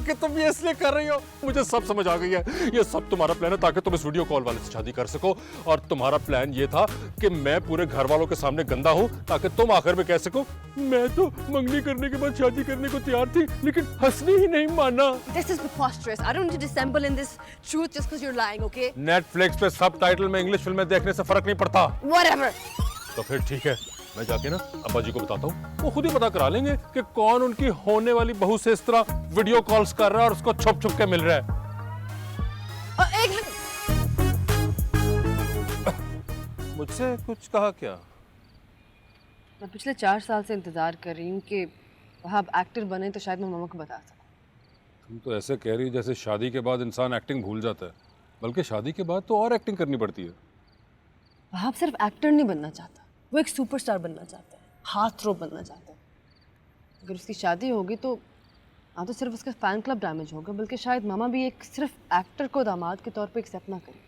कि तुम ये इसलिए कर रही हो। मुझे सब समझ आ गई है, ये सब तुम्हारा प्लान है ताकि तुम इस वीडियो कॉल वाले से शादी कर सको। और तुम्हारा प्लान ये था कि मैं पूरे घर वालों के सामने गंदा हूँ ताकि तुम आखिर में कह सको मैं तो मंगनी करने के बाद शादी करने को तैयार थी, लेकिन हंसनी ही नहीं माना। This is preposterous. I don't need to dissemble in this truth just because you're lying, okay? Netflix पे सबटाइटल में इंग्लिश फिल्में देखने से फर्क नहीं पड़ता। Whatever. तो फिर ठीक है, मैं जाके ना अब्बा जी को बताता हूँ, वो खुद ही पता करा लेंगे कि कौन उनकी होने वाली बहू से इस तरह वीडियो कॉल्स कर रहा है और उसको छुप छुप के मिल रहा है। मुझसे कुछ कहा क्या? मैं पिछले 4 साल से इंतजार कर रही हूँ कि वहाब एक्टर बने तो शायद मैं मामा को बता सकूँ। तुम तो ऐसे कह रही जैसे शादी के बाद इंसान एक्टिंग भूल जाता है, बल्कि शादी के बाद तो और एक्टिंग करनी पड़ती है। वहाब सिर्फ एक्टर नहीं बनना चाहता, वो एक सुपरस्टार बनना चाहता है, हार्ट थ्रो बनना चाहता है। अगर उसकी शादी होगी तो ना तो सिर्फ उसका फैन क्लब डैमेज होगा, बल्कि शायद मामा भी एक सिर्फ एक्टर को दामाद के तौर पे एक्सेप्ट ना करें।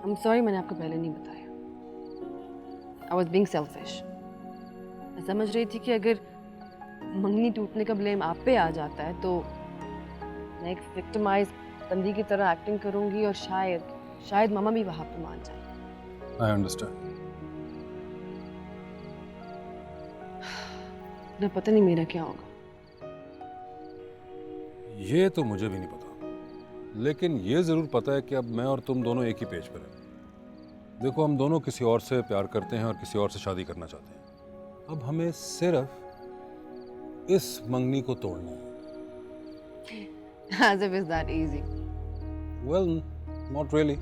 I'm sorry मैंने आपको पहले नहीं बताया। I was being selfish. मैं समझ रही थी कि अगर मंगनी टूटने का ब्लेम आप पे आ जाता है तो मैं एक विक्टिमाइज बंदी की तरह एक्टिंग करूंगी और शायद मामा भी वहां पे मान जाए। I understand. ना पता नहीं मेरा क्या होगा। ये तो मुझे भी नहीं पता, लेकिन ये जरूर पता है कि अब मैं और तुम दोनों एक ही पेज पर हैं। देखो, हम दोनों किसी और से प्यार करते हैं और किसी और से शादी करना चाहते हैं। अब हमें सिर्फ इस मंगनी को तोड़ना है। As if it's that easy. Well, not really.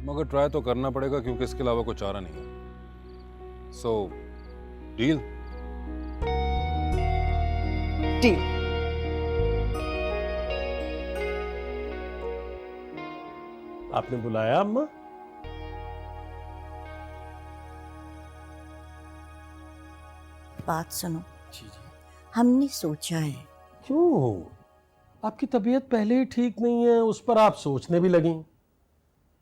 मगर ट्राई तो करना पड़ेगा क्योंकि इसके अलावा कोई चारा नहीं है। So, deal? Deal. आपने बुलाया अम्मा? बात सुनो। हमने सोचा है। क्यों? आपकी तबीयत पहले ही ठीक नहीं है, उस पर आप सोचने भी लगी?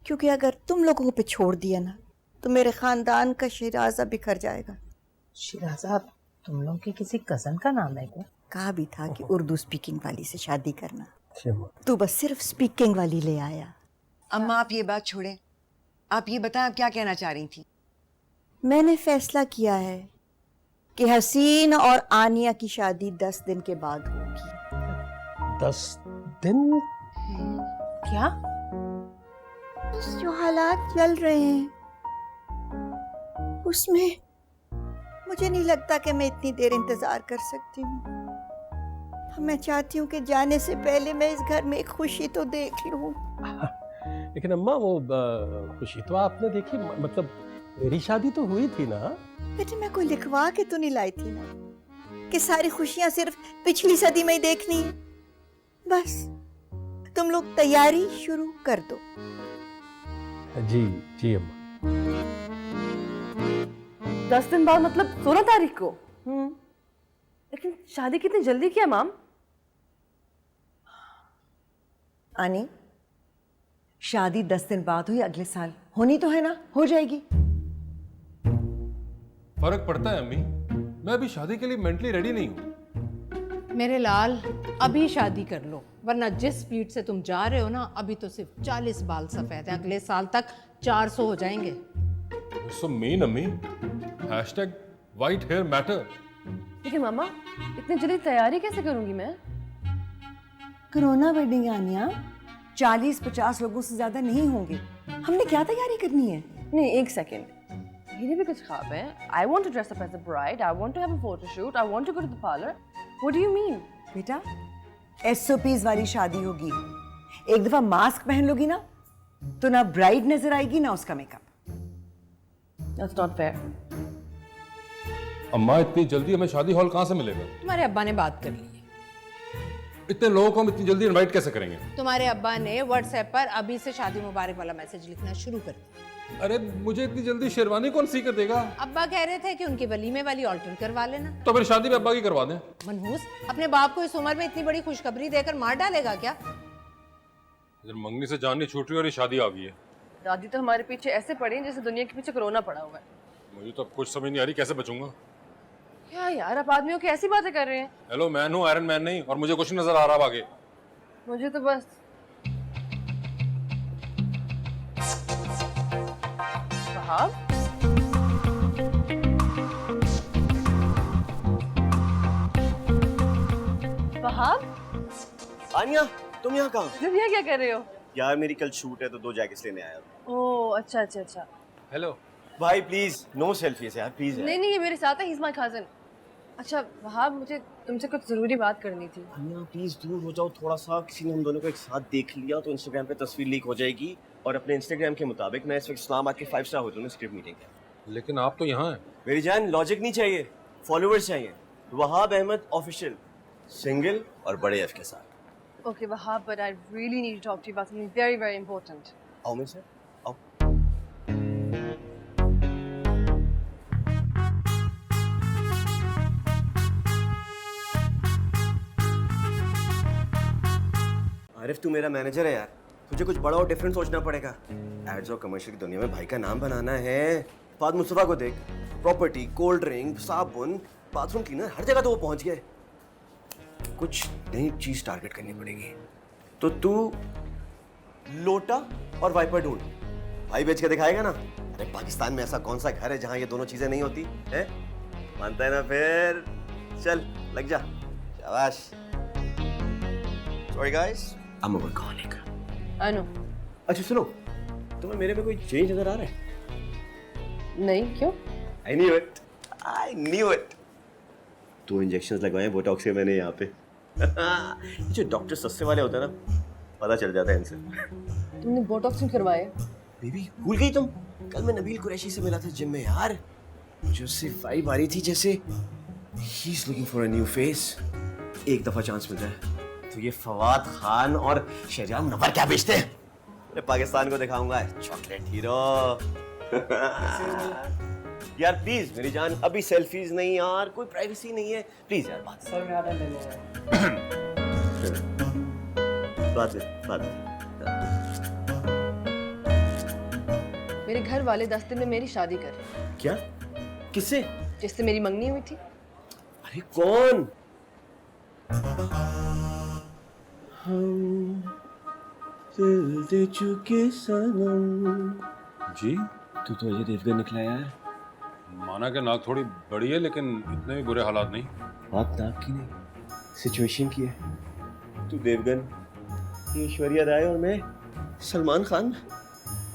क्योंकि अगर तुम लोगों पे छोड़ दिया ना तो मेरे खानदान का शिराजा बिखर जाएगा। शिराजा तुम लोग के किसी कजन का नाम है क्या? कहा भी था कि उर्दू स्पीकिंग वाली से शादी करना, क्षमा। तू बस सिर्फ स्पीकिंग वाली ले आया। अम्मा आप ये बात छोड़ें, आप ये बताएं आप क्या कहना चाह रही थी? मैंने फैसला किया है कि हसीन और आनिया की शादी 10 दिन के बाद होगी। 10 दिन? क्या? बस जो हालात चल रहे हैं उसमें मुझे नहीं लगता कि मैं इतनी देर इंतजार कर सकती हूँ। मैं चाहती हूँ कि जाने से पहले मैं इस घर में एक खुशी तो देख लूँ। लेकिन अम्मा वो खुशी तो आपने देखी, मतलब मेरी शादी तो हुई थी ना। बेटे मैं कोई लिखवा के तो नहीं लाई थी ना कि सारी खुशियां सिर्फ पिछली सदी में ही देखनी है। बस तुम लोग तैयारी शुरू कर दो। जी जी अम्मा। 10 दिन बाद मतलब 16 तारीख को? लेकिन शादी कितनी जल्दी किया माम? आनी, शादी 10 दिन बाद हुई, अगले साल होनी तो है ना, हो जाएगी। फर्क पड़ता है अम्मी, मैं अभी शादी के लिए मेंटली रेडी नहीं हूँ। मेरे लाल, अभी शादी कर लो, वरना जिस स्पीड से तुम जा रहे हो ना, अभी तो सिर्फ 40 बाल सफेद है, अगले साल तक 400 हो जाएंगे। So mean अम्मी, #white hair matter। लेकिन मामा इतनी जल्दी तैयारी कैसे करूंगी मैं? कोरोना वेडिंग है आनिया, 40-50 लोगों से ज्यादा नहीं होंगे। हमने क्या तैयारी करनी है? नहीं, एक सेकेंड, मेरे भी कुछ ख्वाब है। I want to dress up as a bride. I want to have a photo shoot. I want to go to the parlor. What do you mean? बेटा, SOPs वाली शादी होगी। एक दफा मास्क पहन लोगी ना, तो ना ब्राइड नजर आएगी ना उसका मेकअप। That's not fair. अम्मा इतनी जल्दी हमें शादी हॉल कहाँ से मिलेगा? तुम्हारे अब्बा ने बात कर ली है। इतने लोगों को हम इतनी जल्दी इनवाइट कैसे करेंगे? तुम्हारे अब्बा ने व्हाट्सएप पर अभी से शादी मुबारक वाला मैसेज लिखना शुरू कर दिया। अरे मुझे इतनी जल्दी शेरवानी कौन सी कर देगा? अब्बा कह रहे थे कि उनकी वलीमे वाली ऑल्टर करवा लेना। तो फिर शादी भी अब्बा की करवा दें। मनहूस अपने बाप को इस उम्र में इतनी बड़ी खुशखबरी देकर मार डालेगा क्या? मंगनी से जान नहीं छूट रही और ये शादी आ गई है। दादी तो हमारे पीछे ऐसे पड़ी हैं जैसे दुनिया के पीछे कोरोना पड़ा हुआ है। मुझे तो अब कुछ समझ नहीं आ रही कैसे बचूंगा। क्या यार, आप आदमियों की ऐसी बातें कर रहे हैं। हेलो, मैन हूँ, आयरन मैन नहीं, और मुझे कुछ नहीं नजर आ रहा आगे। मुझे तो बस वहाब, वहाब, आनिया तुम यहाँ कहाँ? तुम यहाँ क्या कर रहे हो? यार मेरी कल शूट है तो 2 जैकेट्स लेने आया हूँ। ओह अच्छा अच्छा अच्छा। हेलो भाई प्लीज नो सेल्फीज यार, प्लीज। नहीं नहीं, ये मेरे साथ है, ही इज माय कजिन। अच्छा वहाब, मुझे तुमसे कुछ जरूरी बात करनी थी। आनिया प्लीज दूर हो जाओ थोड़ा सा, किसी ने हम दोनों को एक साथ देख लिया तो इंस्टाग्राम पे तस्वीर लीक हो जाएगी। और अपने इंस्टाग्राम के मुताबिक मैं इस वक्त इस्लामाबाद के 5 स्टार होटल में स्क्रिप्ट मीटिंग है। लेकिन आप तो यहाँ हैं। मेरी जान लॉजिक नहीं चाहिए, फॉलोअर्स चाहिए। वहाब अहमद ऑफिशियल, सिंगल और बड़े एफ के साथ। Okay Wahab, but I really need to talk to you about something very very important. आओ मेरे साथ, आओ। आरिफ तू मेरा मैनेजर है यार, तुझे कुछ बड़ा और डिफरेंट सोचना पड़ेगा। एड्स और कमर्शियल की दुनिया में भाई का नाम बनाना है। फाद मुस्तफा को देख, प्रॉपर्टी, कोल्ड ड्रिंक, साबुन, बाथरूम क्लीनर, हर जगह तो वो पहुंच गए। कुछ नई चीज टारगेट करनी पड़ेगी। तो तू लोटा और वाइपर ढूंढ, भाई बेच के दिखाएगा ना। अरे पाकिस्तान में ऐसा कौन सा घर है जहां ये दोनों चीजें नहीं होती है? मानता है ना? फिर चल लग जा, शाबाश। Sorry guys, I am a workaholic. I know. अच्छा सुनो, तुम्हें मेरे में कोई चेंज नजर आ रहा है? नहीं, क्यों? I knew it. I knew it. 2 injections लगवाए बोटॉक्स के मैंने यहाँ पे। जो डॉक्टर सस्ते वाले होते हैं ना, पता चल जाता है इनसे। तुमने बोटॉक्स क्यों करवाए? बेबी भूल गई तुम? कल मैं नबील कुरैशी से मिला था जिम में यार। मुझे उससे वाइब आ रही थी जैसे he is looking for a new face. एक दफा चांस मिल जाए तो ये फवाद खान और शहजाद नवर क्या बेचते हैं? मैं पाकिस्तान को दिखाऊंगा चॉकलेट हीरो। यार प्लीज मेरी जान, अभी सेल्फीज नहीं यार, कोई प्राइवेसी नहीं है, प्लीज यार बात सर में बात। मेरे घर वाले 10 दिन में मेरी शादी कर रहे हैं। क्या? किससे? जिससे मेरी मंगनी हुई थी। अरे कौन? हम दिल दे चुके सनम। जी तू तो अजय देवगन निकला यार। माना कि नाक थोड़ी बड़ी है लेकिन इतने भी बुरे हालात नहीं। बात नाक की नहीं, सिचुएशन की है। तू देवगन, ये ऐश्वर्या राय और मैं सलमान खान।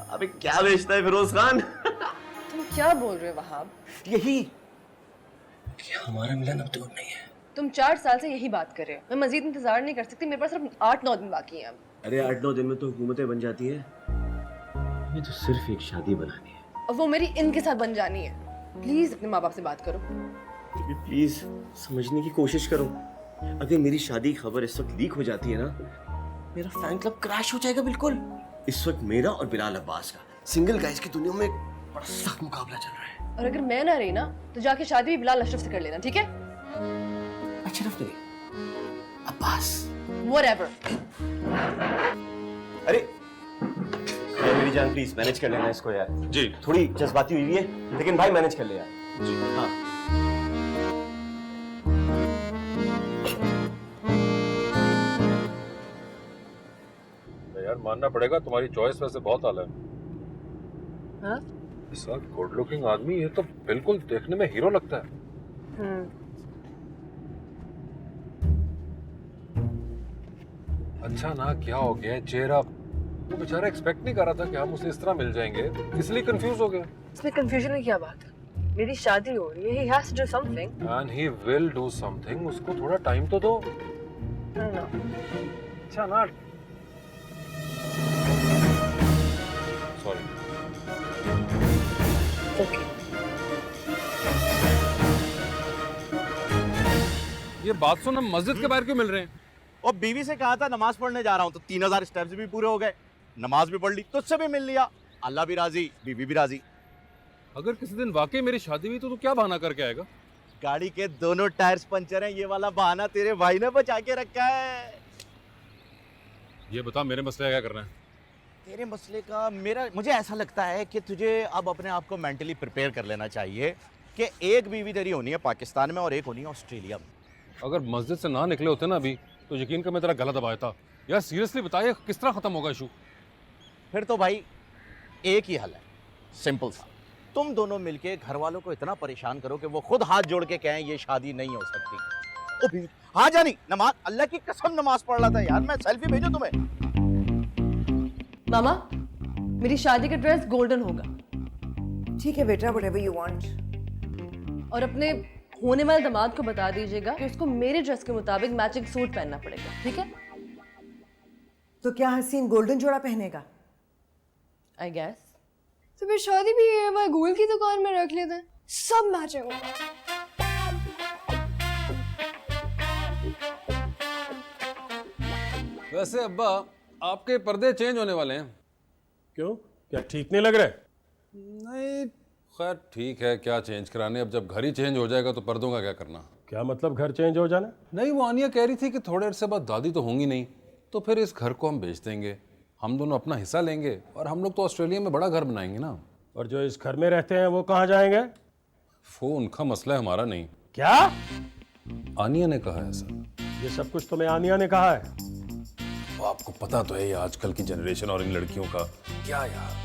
अबे क्या बेचता है फिरोज खान? तुम क्या बोल रहे हो वहाब? यही कि हमारा मिलन अब दूर नहीं है। तुम 4 साल से यही बात कर रहे हो। मैं मजीद इंतजार नहीं कर सकती, मेरे पास सिर्फ 8-9 दिन बाकी हैं। अरे 8-9 दिन में तो हुकूमतें बन जाती है, हमें तो सिर्फ एक शादी बनानी है। और वो मेरी इनके साथ बन जानी है। प्लीज अपने माँ बाप से बात करो। प्लीज समझने की कोशिश करो। अगर मेरी शादी की खबर इस वक्त लीक हो जाती है ना, मेरा फैन क्लब क्रैश हो जाएगा बिल्कुल। इस वक्त मेरा और बिलाल अब्बास का सिंगल गाइस की दुनिया में बड़ा सख्त मुकाबला चल रहा है। और अगर मैं ना रही ना तो जाके शादी भी बिलाल अशरफ से कर लेना, ठीक है? अशरफ नहीं, अब्बास। Whatever. अरे मेरी जान प्लीज मैनेज कर लेना इसको यार। जी थोड़ी जज्बाती हुई है लेकिन भाई मैनेज कर ले यार। जी हाँ। यार मानना पड़ेगा, तुम्हारी चॉइस वैसे बहुत आला है। हाँ? इस गुड लुकिंग आदमी, ये तो बिल्कुल देखने में हीरो लगता है। अच्छा ना, क्या हो गया? चेहरा वो बेचारा एक्सपेक्ट नहीं कर रहा था कि हम उसे इस तरह मिल जाएंगे, इसलिए कंफ्यूज हो गया। इसमें कंफ्यूजन की क्या बात है? मेरी शादी हो रही है, he has to do something. And he will do something. उसको थोड़ा टाइम तो दो। No. अच्छा ना। सॉरी। Okay. ये बात सुन, हम मस्जिद के बाहर क्यों मिल रहे हैं? और बीवी से कहा था नमाज पढ़ने जा रहा हूँ, तो 3000 स्टेप्स भी पूरे हो गए, नमाज भी पढ़ ली, तुझसे भी मिल लिया, अल्लाह भी राजी, बीवी भी राजी। अगर किसी दिन वाकई मेरी शादी हुई तो तू क्या बहाना करके आएगा? गाड़ी के दोनों टायर्स पंचर हैं, ये वाला बहाना तेरे भाई ने बचा के रखा है। ये बता, मेरे मसले क्या करना है? तेरे मसले का मुझे ऐसा लगता है कि तुझे अब अपने आप को मेंटली प्रिपेयर कर लेना चाहिए कि एक बीवी तेरी होनी है पाकिस्तान में और एक होनी है ऑस्ट्रेलिया में। अगर मस्जिद से ना निकले होते ना अभी, तो यकीन कर मैं तेरा गला दबाया था। यार सीरियसली बता, ये किस तरह खत्म होगा इशू? फिर तो भाई एक ही हल है, सिंपल सा, तुम दोनों मिलके घर वालों को इतना परेशान करो कि वो खुद हाथ जोड़ के कहें ये शादी नहीं हो सकती। ओ भी हाँ जानी, नमाज, अल्लाह की कसम नमाज पढ़ रहा था यार मैं, सेल्फी भेजूं तुम्हें? मामा, मेरी शादी का ड्रेस गोल्डन होगा। ठीक है बेटा, whatever you want. और अपने होने वाले दामाद को बता दीजिएगा कि उसको मेरे ड्रेस के मुताबिक मैचिंग सूट पहनना पड़ेगा, ठीक है? तो क्या हसीन गोल्डन जोड़ा पहनेगा? I guess. तो फिर शादी भी ये गोल्ड की दुकान में रख लेते हैं, सब मैचिंग होगा। वैसे अब्बा, आपके पर्दे चेंज होने वाले हैं। क्यों, क्या ठीक नहीं लग रहा है? नहीं, खैर ठीक है, क्या चेंज कराने, अब जब घर ही चेंज हो जाएगा तो पर्दों का क्या करना? क्या मतलब घर चेंज हो जाना? नहीं, वो आनिया कह रही थी कि थोड़े अरसे बाद दादी तो होंगी नहीं, तो फिर इस घर को हम बेच देंगे, हम दोनों अपना हिस्सा लेंगे और हम लोग तो ऑस्ट्रेलिया में बड़ा घर बनाएंगे ना। और जो इस घर में रहते हैं वो कहाँ जाएंगे? वो उनका मसला है, हमारा नहीं। क्या? आनिया ने कहा है सर। ये सब कुछ तुम्हें आनिया ने कहा है? वो आपको पता तो है ये आजकल की जनरेशन और इन लड़कियों का क्या यार।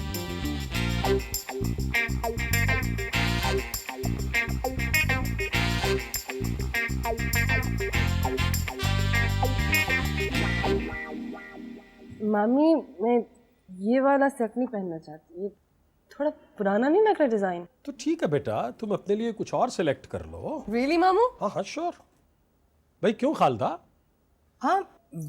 मामी, मैं ये वाला सेट नहीं पहनना चाहती, ये थोड़ा पुराना नहीं लग रहा डिजाइन। तो ठीक है बेटा, तुम अपने लिए कुछ और सिलेक्ट कर लो। रियली मामू? हाँ हाँ श्योर। भाई क्यों खालदा? हाँ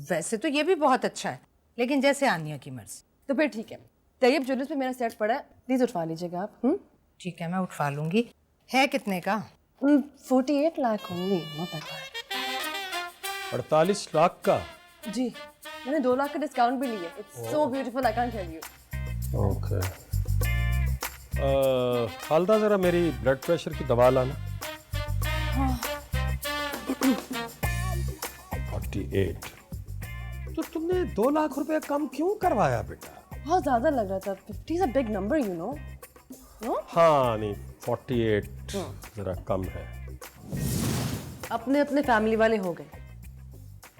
वैसे तो ये भी बहुत अच्छा है, लेकिन जैसे आनिया की मर्जी। तो फिर ठीक है, तैयब ज्वेलर्स पे मेरा सेट पड़ा है, प्लीज उठवा लीजिएगा आप। ठीक है, मैं उठवा लूंगी। है कितने का? 48 लाख होंगी, नॉट दैट बैड। 48 लाख का? जी, मैंने 2 लाख का डिस्काउंट भी लिया। It's so beautiful, I can't tell you. Okay. Khalda जरा मेरी ब्लड प्रेशर की दवा लाना। 48। तो तुमने 2 लाख रुपए कम क्यों करवाया बेटा? बहुत ज्यादा लग रहा था। 50 is a big number, you know. No? हाँ नहीं, 48 जरा कम है। अपने अपने फैमिली वाले हो गए।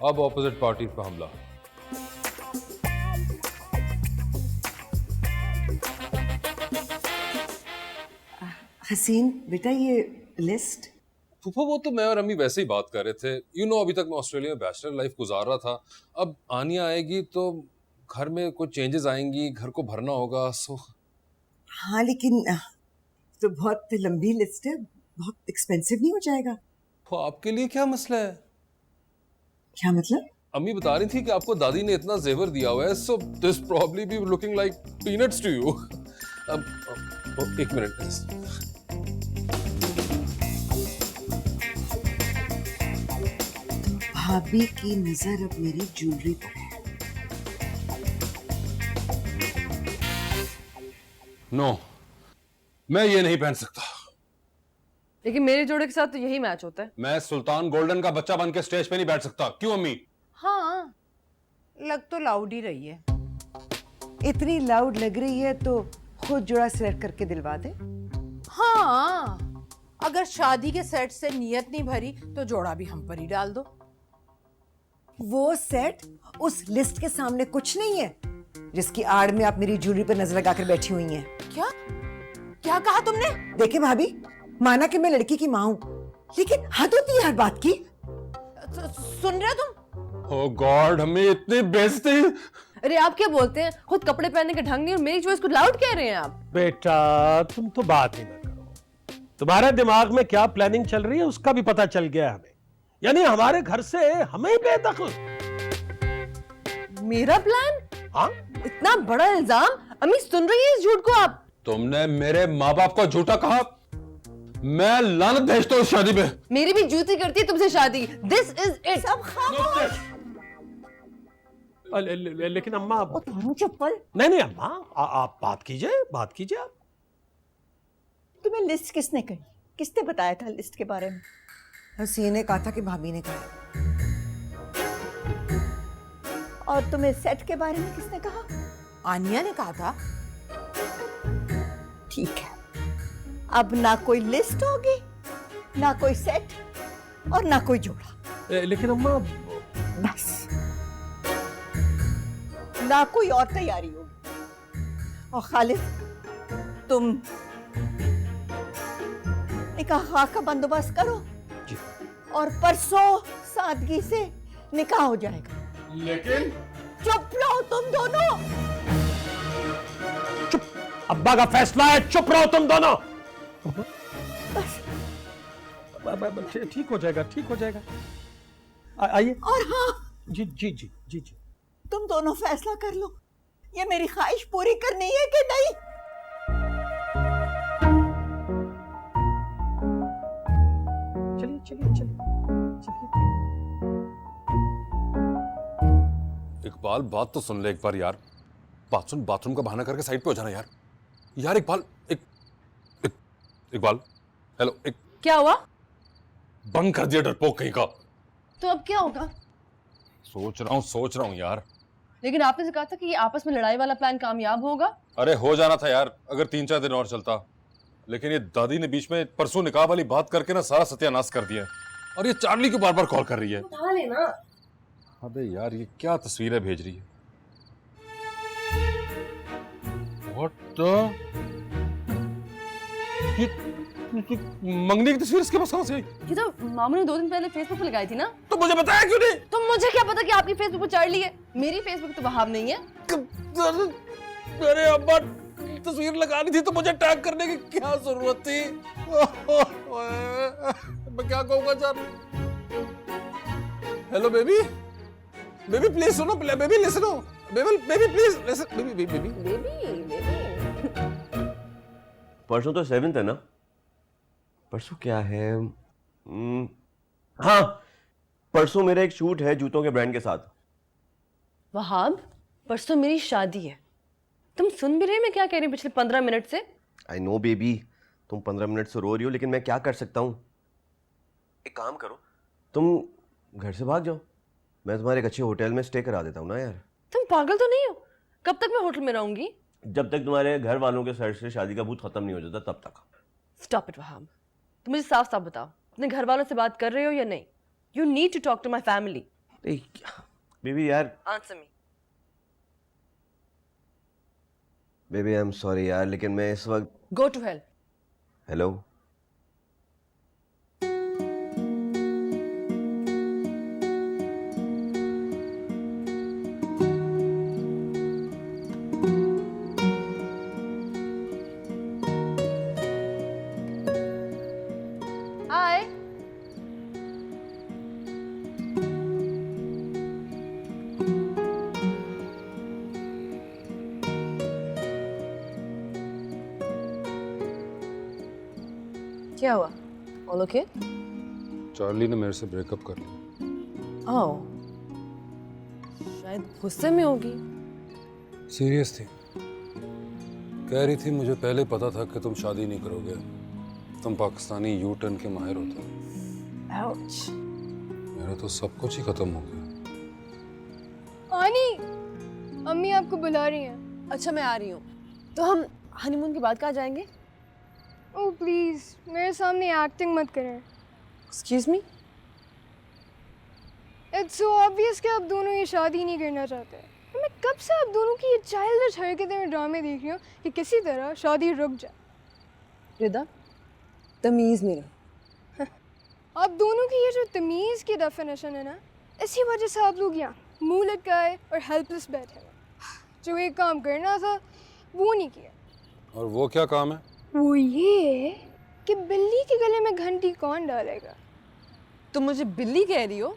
अब ऑपोजिट पार्टी पर हमला। हसीन बेटा, ये लिस्ट? फूफा, वो तो मैं और अम्मी वैसे ही बात कर रहे थे। यू नो, अभी तक मैं ऑस्ट्रेलिया में बैचलर लाइफ गुजार रहा था। अब आनिया आएगी तो घर में कुछ चेंजेस आएंगी, घर को भरना होगा। सो हाँ लेकिन तो बहुत लंबी लिस्ट है, बहुत एक्सपेंसिव नहीं हो जाएगा? तो आपके लिए क्या मसला है? क्या मतलब? अम्मी बता रही थी कि आपको दादी ने इतना जेवर दिया हुआ है, so this probably be looking like peanuts to you. अब एक मिनट। भाभी की नजर अब मेरी ज्वेलरी पर है। नो, मैं ये नहीं पहन सकता। लेकिन मेरे जोड़े के साथ तो यही मैच होता है। मैं सुल्तान गोल्डन का बच्चा बन के स्टेज पे नहीं बैठ सकता। क्यों अम्मी? हाँ, लग तो लाउड ही रही है। इतनी लाउड लग रही है तो खुद जोड़ा सिलेक्ट करके दिलवा दे। हाँ, अगर शादी के सेट से नियत नहीं भरी तो जोड़ा भी हम पर ही डाल दो। वो सेट उस लिस्ट के सामने कुछ नहीं है जिसकी आड़ में आप मेरी ज्वेलरी पर नजर लगाकर बैठी हुई हैं। क्या क्या कहा तुमने? देखिए भाभी, माना कि मैं लड़की की माँ हूं, लेकिन हद होती है हर बात की। सुन रहे हो तुम? ओ गॉड, हमें इतनी बेइज्जती। अरे आप क्या बोलते हैं, खुद कपड़े पहनने का ढंग नहीं और मेरी चॉइस को लाउड कह रहे हैं आप। बेटा तुम तो बात ही ना करो, तुम्हारे दिमाग में क्या प्लानिंग चल रही है उसका भी पता चल गया हमें। यानी हमारे घर से हमें बेदखल। मेरा प्लान? हाँ, इतना बड़ा इल्जाम? अम्मी सुन रही है इस झूठ को आप? तुमने मेरे माँ बाप को झूठा कहा, मैं लानत भेजता हूँ शादी पे। मेरी भी जूती करती है तुमसे शादी। This is it. सब खामोश। लेकिन अम्मा चप्पल। नहीं अम्मा, आप बात कीजिए आप। तुम्हें लिस्ट किसने कही? किसने बताया था लिस्ट के बारे में? हसीन ने कहा था कि भाभी ने कहा। और तुम्हें सेट के बारे में किसने कहा? आनिया ने कहा था। ठीक है, अब ना कोई लिस्ट होगी, ना कोई सेट और ना कोई जोड़ा। लेकिन अम्मा बस, ना कोई और तैयारी होगी। और खालिद, तुम निकाह का बंदोबस्त करो और परसों सादगी से निकाह हो जाएगा। लेकिन चुप रहो तुम दोनों। चुप, अब्बा का फैसला है, चुप रहो तुम दोनों। ठीक हो जाएगा। आइए। और हाँ, जी। तुम दोनों फैसला कर लो, ये मेरी ख्वाहिश पूरी करनी है कि नहीं। चलिए। इकबाल, बात तो सुन ले एक बार यार। बाथरूम का बहाना करके साइड पे हो जाना यार। इकबाल, इकबाल, हेलो। क्या हुआ? बंद कर दिया डरपोक कहीं का। तो अब क्या होगा? सोच रहा हूँ यार। लेकिन आपने से कहा था कि ये आपस में लड़ाई वाला प्लान कामयाब होगा। अरे हो जाना था यार, अगर 3-4 दिन और चलता। लेकिन ये दादी ने बीच में परसों निकाह वाली बात करके ना सारा सत्यानाश कर दिया। और ये चार्ली को बार-बार कॉल कर रही है। उठा लेना। अबे यार, ये क्या तस्वीरें भेज रही है? What the? मंगनी की तस्वीर इसके पास कहां से आई? ये तो मामू ने 2 दिन पहले फेसबुक पे लगाई थी ना। तो मुझे बताया क्यों नहीं? तो मुझे क्या पता कि आपकी फेसबुक पे चार्ली है। मेरी फेसबुक तो वहाब नहीं है। अरे अब्बा, तस्वीर लगानी थी तो मुझे टैग करने की क्या जरूरत थी? मैं क्या कहूँगा यार? हेलो बेबी प्लीज सुनो, baby listen, baby please listen, baby. परसों तो 7th है ना? परसों क्या है? हाँ, परसों मेरा एक शूट है जूतों के ब्रांड के साथ। वहाब, परसों मेरी शादी है। तुम सुन भी रहे मैं क्या कह रही हूँ पिछले 15 मिनट से? आई नो बेबी, तुम 15 मिनट से रो रही हो, लेकिन मैं क्या कर सकता हूँ? एक काम करो, तुम घर से भाग जाओ, मैं तुम्हारे एक अच्छे होटल में स्टे करा देता हूँ ना यार। तुम पागल तो नहीं हो? कब तक मैं होटल में रहूंगी? जब तक तुम्हारे घर वालों के सर से शादी का भूत खत्म नहीं हो जाता तब तक। Stop it Wahab. तुम मुझे साफ साफ बताओ, अपने घर वालों से बात कर रहे हो या नहीं? You need to talk to my family. Baby यार, answer me. Baby I am sorry यार, लेकिन मैं इस वक्त। Go to hell. Hello, hi. क्या हुआ? All okay? चार्ली ने मेरे से ब्रेकअप कर लिया। ओह, शायद गुस्से में होगी। सीरियस थी, कह रही थी मुझे पहले पता था कि तुम शादी नहीं करोगे, तुम पाकिस्तानी यू टर्न के माहिर होते हो। आउच। मेरा तो सब कुछ ही खत्म हो गया। आनी, अम्मी आपको बुला रही हैं। अच्छा मैं आ रही हूँ। तो हम हनीमून के बाद कहाँ जाएंगे? ओह प्लीज, मेरे सामने एक्टिंग मत करें। Excuse me? It's so obvious कि आप दोनों ये शादी नहीं करना चाहते। मैं कब से आप दोनों की ये चाइल्डिश हरकतें में ड्रामे देख रही हूँ कि किसी तरह शादी रुक जाए। रिदा, तमीज़ नहीं रहा। आप दोनों की ये जो तमीज़ की डेफिनेशन है ना, इसी वजह से आप लोग यहाँ मुंह लटकाए और हेल्पलेस बैठे हैं। जो एक काम करना था वो नहीं किया। और वो क्या काम है? वो ये कि बिल्ली के गले में घंटी कौन डालेगा। तुम मुझे बिल्ली कह रही हो?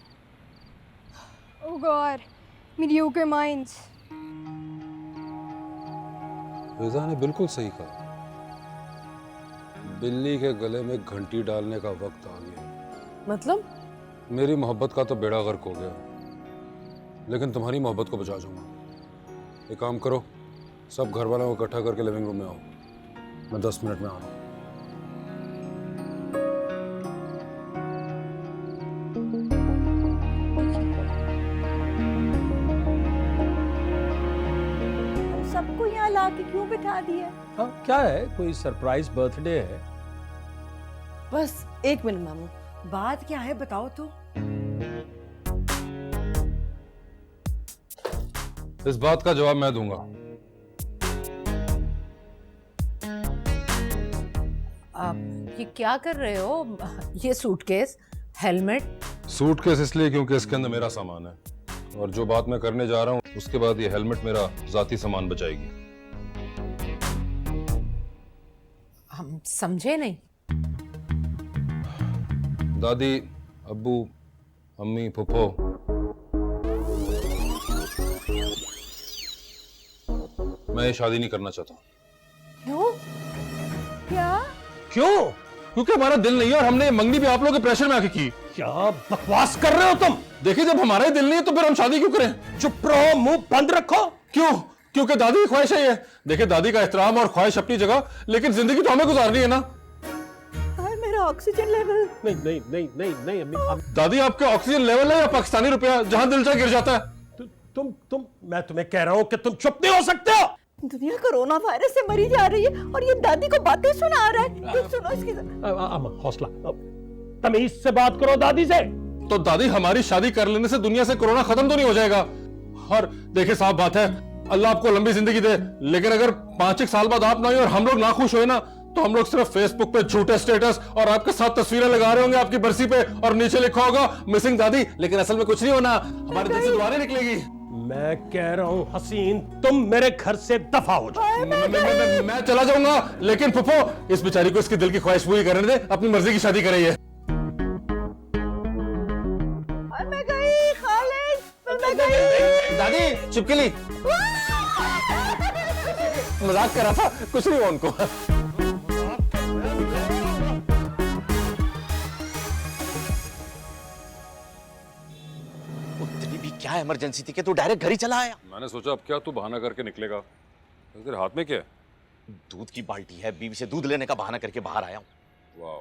ओह गॉड, मीडियोकर माइंड्स। फिजा ने बिल्कुल सही कहा। बिल्ली के गले में घंटी डालने का वक्त आ गया। मतलब? मेरी मोहब्बत का तो बेड़ा गर्क हो गया, लेकिन तुम्हारी मोहब्बत को बचा जाऊंगा। एक काम करो, सब घर वालों को इकट्ठा करके लिविंग रूम में आओ। मैं 10 मिनट में आ रहा हूँ। सबको यहाँ ला के क्यों बिठा दिया? हाँ, क्या है, कोई सरप्राइज बर्थडे है? बस 1 मिनट मामू। बात क्या है बताओ तो। इस बात का जवाब मैं दूंगा। आप ये क्या कर रहे हो? ये सूटकेस, हेलमेट। सूटकेस इसलिए क्योंकि इसके अंदर मेरा सामान है, और जो बात मैं करने जा रहा हूँ उसके बाद ये हेलमेट मेरा जाती सामान बचाएगी। हम समझे नहीं। दादी, अब्बू, अम्मी, फुफो, मैं ये शादी नहीं करना चाहता। क्यों? क्या? क्यों? क्योंकि हमारा दिल नहीं है, और हमने ये मंगनी भी आप लोगों के प्रेशर में आके की। क्या बकवास कर रहे हो तुम? देखिए, जब हमारा ही दिल नहीं है तो फिर हम शादी क्यों करें? चुप रहो, मुंह बंद रखो। क्यों? क्योंकि दादी की ख्वाहिश है ये। देखिए, दादी का एहतराम और ख्वाहिश अपनी जगह, लेकिन जिंदगी तो हमें गुजारनी है ना। मेरा ऑक्सीजन लेवल। नहीं नहीं नहीं नहीं नहीं अम्मी। दादी, आपके ऑक्सीजन लेवल है या पाकिस्तानी रुपया, जहां दिल चाहे गिर जाता है? तुम मैं तुम्हें कह रहा हूं कि तुम चुप नहीं हो सकते हो। दुनिया कोरोना वायरस से मरी जा रही है और ये दादी को बातें सुना रहा है। कुछ सुनो इसकी। अम्मा, हौसला, तमीज से बात करो दादी से। तो दादी, हमारी शादी कर लेने से दुनिया से कोरोना खत्म तो नहीं हो जाएगा? और देखिए, साफ बात है, अल्लाह आपको लंबी जिंदगी दे, लेकिन अगर 5 साल बाद आप ना हुए और हम लोग ना खुश हुए ना, तो हम लोग सिर्फ फेसबुक पे झूठे स्टेटस और आपके साथ तस्वीरें लगा रहे होंगे आपकी बरसी पे, और नीचे लिखा होगा मिसिंग दादी, लेकिन असल में कुछ नहीं होना, हमारे दिल से दुआएं निकलेगी। मैं कह रहा हूं हसीन, तुम मेरे घर से दफा हो जाओ। मैं चला जाऊंगा, लेकिन फुफो, इस बेचारी को इसके दिल की ख्वाहिश पूरी करने दे, अपनी मर्जी की शादी करे। मैं गई खालिद, मैं गई। दादी, चिपकली, मजाक कर रहा था, कुछ नहीं हुआ उनको। उतनी भी क्या इमरजेंसी थी कि तू डायरेक्ट घर ही चला आया? मैंने सोचा अब क्या तू बहाना करके निकलेगा। तेरे हाथ में क्या है? दूध की बाल्टी है, बीवी से दूध लेने का बहाना करके बाहर आया हूँ। वाह।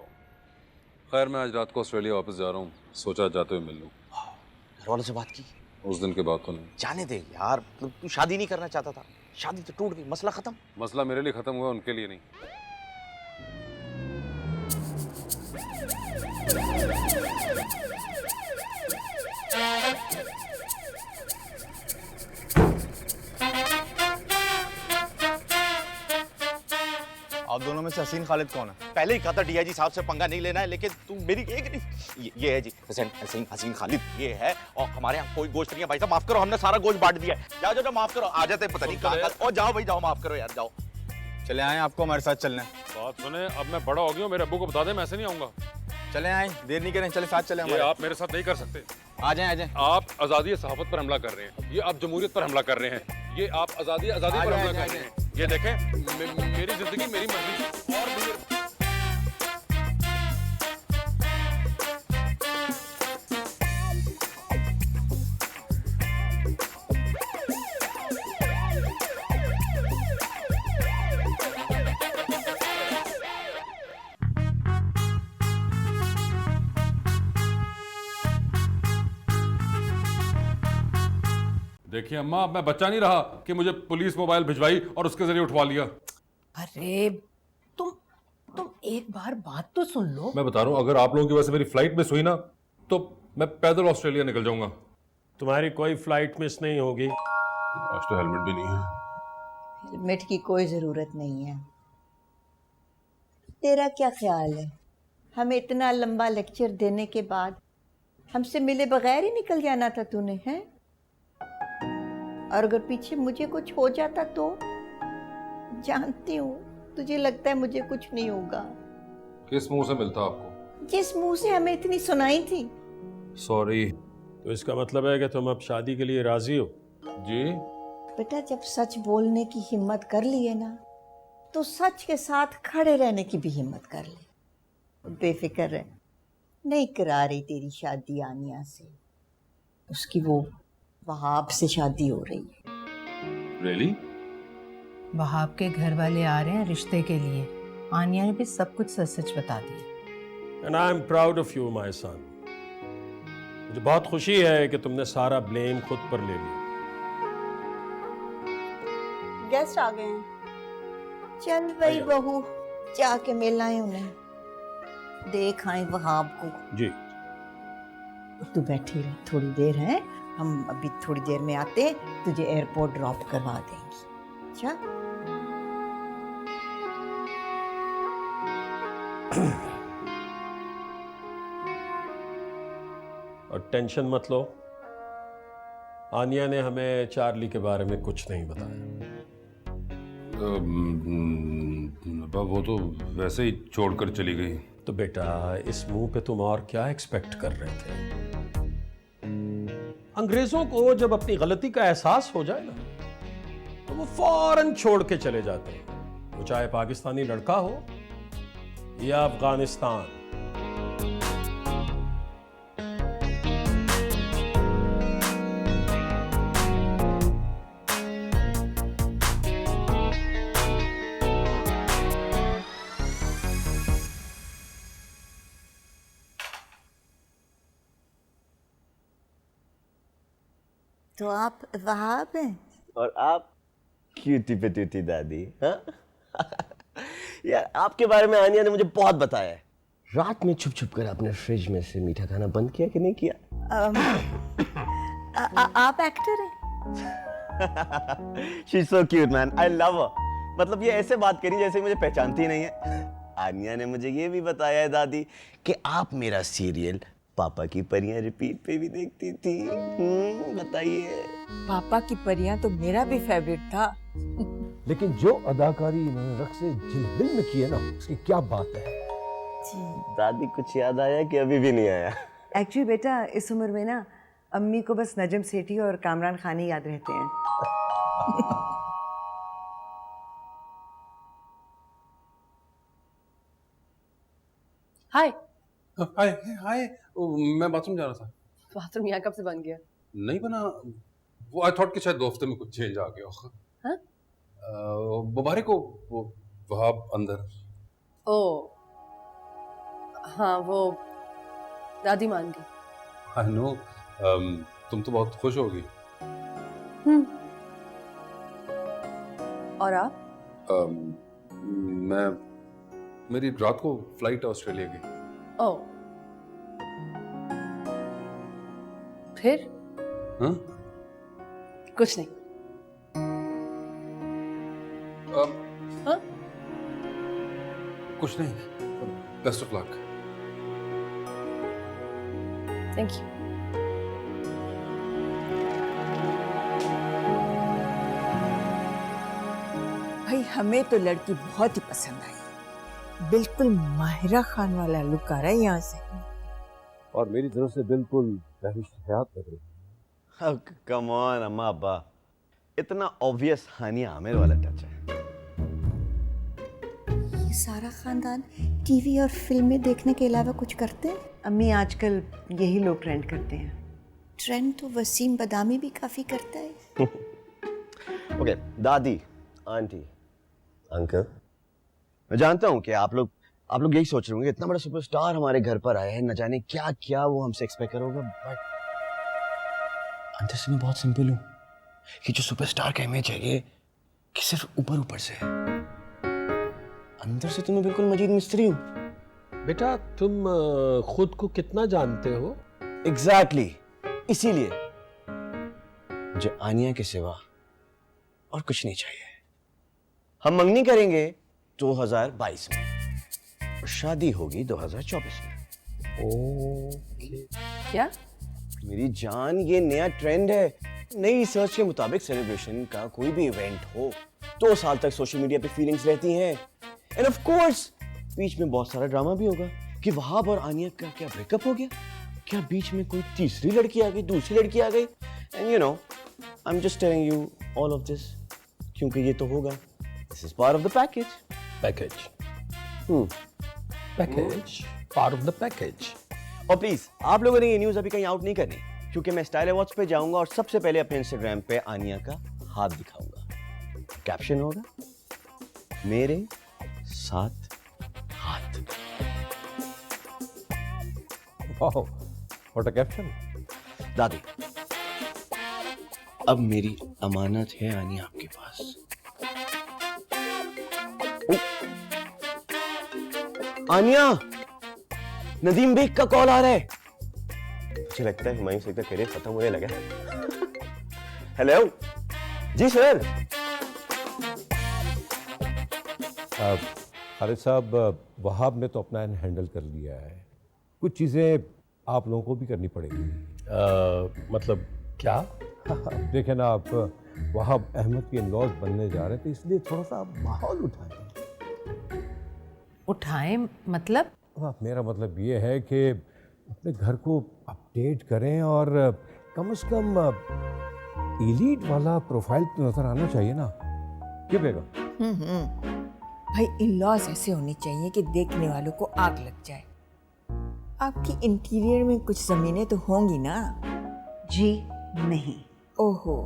खैर, मैं आज रात को ऑस्ट्रेलिया वापस जा रहा हूँ, सोचा जाते हुए मिल लूं। घर वालों से बात की? उस दिन के बाद तो नहीं। जाने दे यार, तू शादी नहीं करना चाहता था, शादी तो टूट गई, मसला खत्म। मसला मेरे लिए खत्म हुआ, उनके लिए नहीं। आप दोनों में से हसीन खालिद कौन है? पहले ही कहा था डीआईजी साहब से पंगा नहीं लेना है, लेकिन तू मेरी एक नहीं। ये है जी हसीन खालिद, ये है। और हमारे यहाँ कोई गोश्त नहीं है भाई साहब, माफ करो, हमने सारा गोश्त बांट दिया है। जाओ जाओ, माफ करो, आ जाते पता नहीं कहाँ। और जाओ भाई जाओ, माफ करो यार, जाओ। चले आए, आपको हमारे साथ चलना है। बात सुने, अब मैं बड़ा हो गया हूँ, मेरे अब्बू को बता दे, मैं ऐसे नहीं आऊंगा। चले आए, देर नहीं करें, चले साथ चले ये हमारे। आप मेरे साथ नहीं कर सकते। आ जाएं, आ जाएं। आप आजादी सहाफत पर हमला कर रहे हैं, ये आप जमहूरियत पर हमला कर रहे हैं, ये आप आजादी पर हमला कर रहे हैं। ये देखें, मेरी जिंदगी मेरी मर्जी और देखिए अम्मा, अब मैं बच्चा नहीं रहा कि मुझे पुलिस मोबाइल भिजवाई और उसके जरिए उठवा लिया। अरे तुम एक बार बात तो सुन लो। मैं बता रहा हूँ, अगर आप लोगों की वजह से मेरी फ्लाइट मिस हुई ना, तो मैं पैदल ऑस्ट्रेलिया निकल जाऊंगा। तुम्हारी कोई फ्लाइट मिस नहीं होगी। आज तो हेलमेट भी नहीं है। हेलमेट की कोई जरूरत नहीं है। तेरा क्या ख्याल है, हमें इतना लंबा लेक्चर देने के बाद हमसे मिले बगैर ही निकल जाना था तूने, हैं? और अगर पीछे मुझे कुछ हो जाता तो? जानती हूँ तुझे लगता है मुझे कुछ नहीं होगा। किस मुंह से मिलता आपको? जिस मुंह से हमें इतनी सुनाई थी। सॉरी। तो इसका मतलब है कि तुम अब शादी के लिए राजी हो? जी बेटा, जब सच बोलने की हिम्मत कर ली है ना, तो सच के साथ खड़े रहने की भी हिम्मत कर ले। बेफिक्र रह, नहीं करा रही तेरी शादी आनिया से, उसकी वो वहाब से शादी हो रही है। रियली? वहाब के घर वाले आ रहे हैं रिश्ते के लिए। आनिया ने भी सब कुछ सच सच बता दिया। And I am proud of you my son. मुझे बहुत खुशी है कि तुमने सारा ब्लेम खुद पर ले लिया। गेस्ट आ गए हैं। चल भाई बहू, जाके मिल आए उन्हें, देख आए वहाब को। जी। तू बैठी रह थोड़ी देर, है हम अभी थोड़ी देर में आते, तुझे एयरपोर्ट ड्रॉप करवा देंगी। अच्छा? और टेंशन मत लो, आनिया ने हमें चार्ली के बारे में कुछ नहीं बताया। वो तो वैसे ही छोड़कर चली गई। तो बेटा, इस मुंह पे तुम और क्या एक्सपेक्ट कर रहे थे? अंग्रेजों को जब अपनी गलती का एहसास हो जाए ना, तो वो फौरन छोड़ के चले जाते हैं, वो चाहे पाकिस्तानी लड़का हो या अफगानिस्तान। तो आप वहाब हैं? और आप क्यूटी पटूटी दादी। हाँ? यार, आपके बारे में आनिया ने मुझे बहुत बताया है। रात में छुप छुप कर आपने फ्रिज में से मीठा खाना बंद किया कि नहीं किया? आप एक्टर हैं? She's so cute man, I love her। मतलब ये ऐसे बात करी जैसे मुझे पहचानती ही नहीं है। आनिया ने मुझे ये भी बताया है दादी कि आप मेरा सीरियल पापा की परियां रिपीट पे भी देखती थी। बताइए। पापा की परियां तो मेरा भी फेवरेट था। लेकिन जो अदाकारी इन्होंने रख से जिस दिल में की है ना, उसकी क्या बात है। जी दादी, कुछ याद आया कि अभी भी नहीं आया? एक्चुअली बेटा, इस उम्र में ना अम्मी को बस नजम सेठी और कामरान खान ही याद रहते हैं। हाय। हाय हाय, मैं बाथरूम जा रहा था। बाथरूम यहाँ कब से बन गया? नहीं बना, वो आई थॉट कि शायद 2 हफ्ते में कुछ चेंज आ गया होगा। हाँ? बुबारे को वो वहाब अंदर। ओ हाँ, वो दादी मान गई। I know. तुम तो बहुत खुश होगी। और आप? मेरी रात को फ्लाइट है ऑस्ट्रेलिया की। ओ फिर? हाँ? कुछ नहीं। हाँ? कुछ नहीं। Best of luck. Thank you. भाई, हमें तो लड़की बहुत ही पसंद आई। बिल्कुल माहिरा खान वाला लुक आ रहा है यहाँ से। और मेरी तरफ से बिल्कुल बहरिश हयात लग रही है। कम ऑन अम्मा अब्बा, इतना ऑब्वियस हानिया आमिर वाला टच है। ये सारा खानदान टीवी और फिल्में देखने के अलावा कुछ करते हैं? अम्मी, आजकल यही लोग ट्रेंड करते हैं। ट्रेंड तो वसीम बदामी भी काफी करता है। ओके, दादी, आंटी, अंकल, मैं जानता हूँ कि आप लोग यही सोच रहे होंगे, इतना बड़ा सुपरस्टार हमारे घर पर आया है, न जाने क्या क्या वो हमसे एक्सपेक्ट करोगे। बट अंदर से मैं बहुत सिंपल हूँ। ये जो सुपरस्टार का इमेज है, ये कि सिर्फ ऊपर ऊपर से है, अंदर से तो मैं बिल्कुल मजीद मिस्त्री हूँ। बेटा, तुम खुद को कितना जानते हो? एग्जैक्टली, इसीलिए मुझे आनिया के सिवा और कुछ नहीं चाहिए। हम मंगनी करेंगे 2022 में और शादी होगी 2024 में। ओके। क्या? मेरी जान, ये नया ट्रेंड है। नई रिसर्च के मुताबिक सेलिब्रेशन का कोई भी इवेंट हो 2 साल तक सोशल मीडिया पे फीलिंग्स रहती हैं। एंड ऑफ कोर्स बीच में बहुत सारा ड्रामा भी होगा कि वहाब और आनिया का क्या ब्रेकअप हो गया, क्या बीच में कोई तीसरी लड़की आ गई, दूसरी लड़की आ गई। And you know, I am just telling you all of this क्योंकि ये तो होगा। This is part of the package. Package part of the package. और प्लीज आप लोगों ने ये न्यूज अभी कहीं आउट नहीं करनी, क्योंकि मैं स्टाइल अवार्ड्स पे जाऊंगा और सबसे पहले अपने इंस्टाग्राम पे आनिया का हाथ दिखाऊंगा। कैप्शन होगा मेरे साथ हाथ। Wow, what a caption. दादी, अब मेरी अमानत है आनिया आपके पास। आनिया, नदीम बेग का कॉल आ रहा है। मुझे लगता है हुमायूं शेख का करियर खत्म होने लगा। हेलो जी सर। खालिद साहब, वहाब ने तो अपना हैंडल कर लिया है, कुछ चीज़ें आप लोगों को भी करनी पड़ेगी। मतलब क्या? देखें ना, आप वहाब अहमद के इन-लॉज बनने जा रहे थे, इसलिए थोड़ा सा आप माहौल उठाएं मतलब? हाँ, मेरा मतलब ये है कि अपने घर को अपडेट करें और कम से कम एलीट वाला प्रोफाइल तो नजर आना चाहिए ना। क्यों बेगम? भाई इन-लॉज ऐसे होने चाहिए कि देखने वालों को आग लग जाए। आपकी इंटीरियर में कुछ जमीनें तो होंगी ना? जी नहीं। ओहो,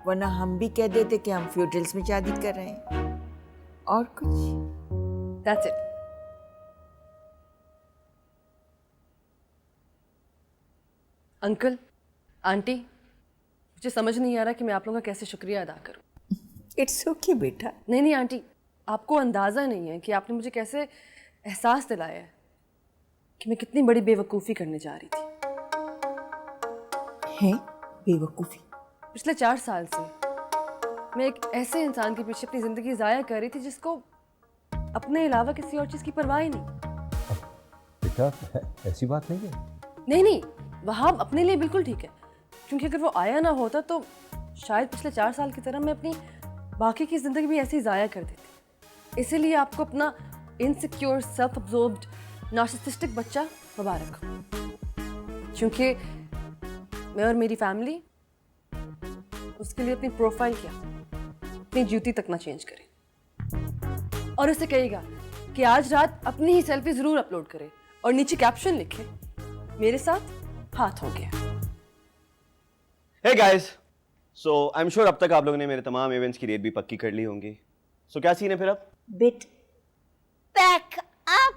वरना हम भी कह देते कि हम फ्यूडल्स में शादी कर रहे हैं। और कुछ? That's it. अंकल, आंटी, मुझे समझ नहीं आ रहा कि मैं आप लोगों का कैसे शुक्रिया अदा करूं। इट्स ओके बेटा। नहीं आंटी, आपको अंदाज़ा नहीं है कि आपने मुझे कैसे एहसास दिलाया है कि मैं कितनी बड़ी बेवकूफ़ी करने जा रही थी। है बेवकूफ़ी? पिछले 4 साल से मैं एक ऐसे इंसान के पीछे अपनी ज़िंदगी ज़ाया कर रही थी जिसको अपने अलावा किसी और चीज़ की परवाह ही नहीं। बेटा, ऐसी बात नहीं है। नहीं, वहाब अपने लिए बिल्कुल ठीक है, क्योंकि अगर वो आया ना होता तो शायद पिछले 4 साल की तरह मैं अपनी बाकी की ज़िंदगी भी ऐसे ही ज़ाया कर देती। इसीलिए आपको अपना इनसिक्योर, सेल्फ अब्जॉर्ब्ड, नार्सिसिस्टिक बच्चा मुबारक हो, क्योंकि मैं और मेरी फैमिली उसके लिए अपनी प्रोफाइल क्या, अपनी ड्यूटी तक ना चेंज करें। और उसे कहेगा कि आज रात अपनी ही सेल्फी ज़रूर अपलोड करे और नीचे कैप्शन लिखे, मेरे साथ हाथ हो गया। Hey guys, so I am sure अब तक आप लोगों ने मेरे तमाम इवेंट्स की डेट भी पक्की कर ली होंगी। सो क्या सीन है फिर अब? Bit pack up.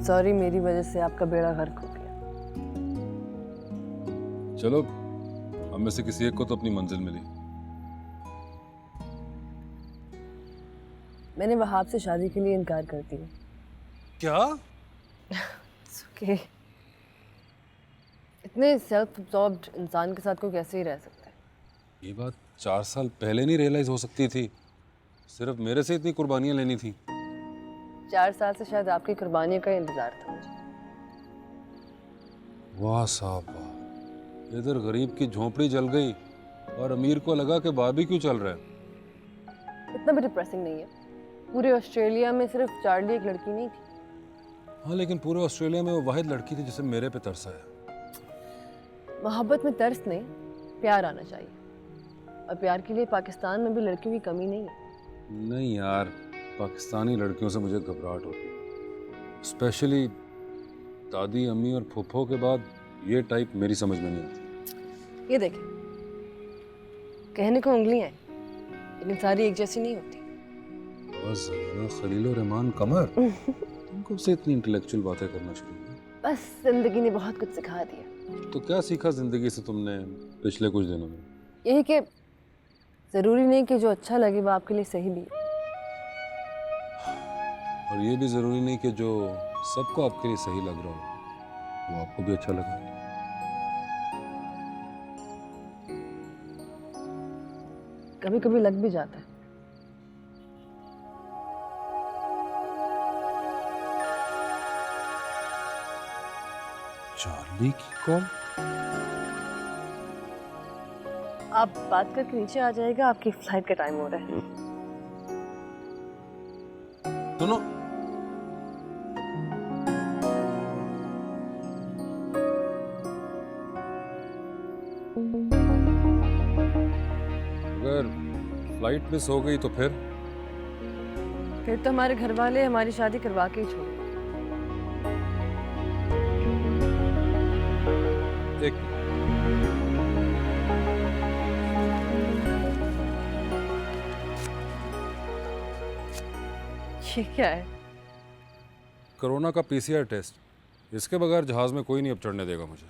सॉरी, मेरी वजह से आपका बेड़ा गर्क हो गया। चलो, हम में से किसी एक को तो अपनी मंजिल मिली। मैंने वहाब से शादी के लिए इनकार कर दिया। क्या? okay. इतने सेल्फ अब्जॉर्ब्ड इंसान के साथ कोई कैसे ही रह सकता है? ये बात 4 साल पहले नहीं रियलाइज हो सकती थी? सिर्फ मेरे से इतनी कुर्बानियां लेनी थी? 4 साल से शायद आपकी कुर्बानियों का इंतजार था मुझे। वाह साहब वाह, इधर गरीब की झोपड़ी जल गई और अमीर को लगा कि बारबेक्यू चल रहा है। इतना भी डिप्रेसिंग नहीं है। पूरे ऑस्ट्रेलिया में सिर्फ चार्ली एक लड़की नहीं थी। हाँ, लेकिन पूरे ऑस्ट्रेलिया में वो वाहिद लड़की थी जिसे मेरे पे तरस आया। मोहब्बत में तरस नहीं, प्यार आना चाहिए। और प्यार के लिए पाकिस्तान में भी लड़कियों की कमी नहीं है। नहीं यार, पाकिस्तानी लड़कियों से मुझे घबराहट होती है, स्पेशली दादी, अम्मी और फूफो के बाद ये टाइप मेरी समझ में नहीं आती। ये देखें, कहने को उंगलियां हैं, लेकिन सारी एक जैसी नहीं होती। खलील रहमान कमर, तुमको से इतनी इंटेलेक्चुअल बातें करना शुरू की? बस जिंदगी ने बहुत कुछ सिखा दिया, तो क्या सीखा जिंदगी से तुमने पिछले कुछ दिनों में? यही कि जरूरी नहीं कि जो अच्छा लगे वो आपके लिए सही भी है। और ये भी जरूरी नहीं कि जो सबको आपके लिए सही लग रहा हो वो आपको भी अच्छा लगे। कभी कभी लग भी जाता है। चार्ली की कॉल? आप बात करके नीचे आ जाएगा, आपकी फ्लाइट का टाइम हो रहा है। सुनो, अगर फ्लाइट मिस हो गई तो फिर तो हमारे घर वाले हमारी शादी करवा के ही छोड़े। एक ये क्या है? कोरोना का पीसीआर टेस्ट, इसके बगैर जहाज में कोई नहीं अब चढ़ने देगा मुझे।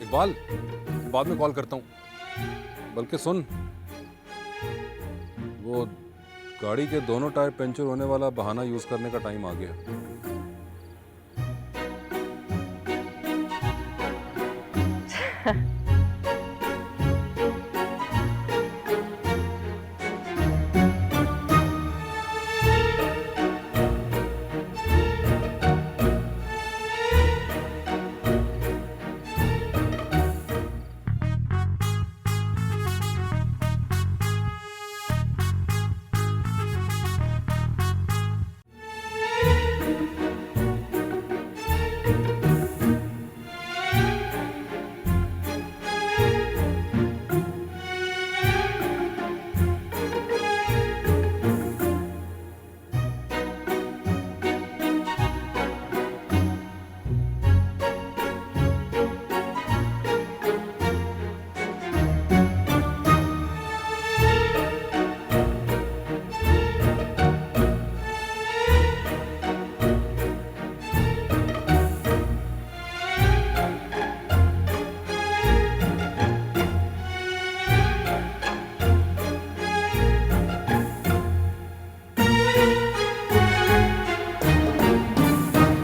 इकबाल, बाद में कॉल करता हूँ। बल्कि सुन, वो गाड़ी के दोनों टायर पंचर होने वाला बहाना यूज करने का टाइम आ गया।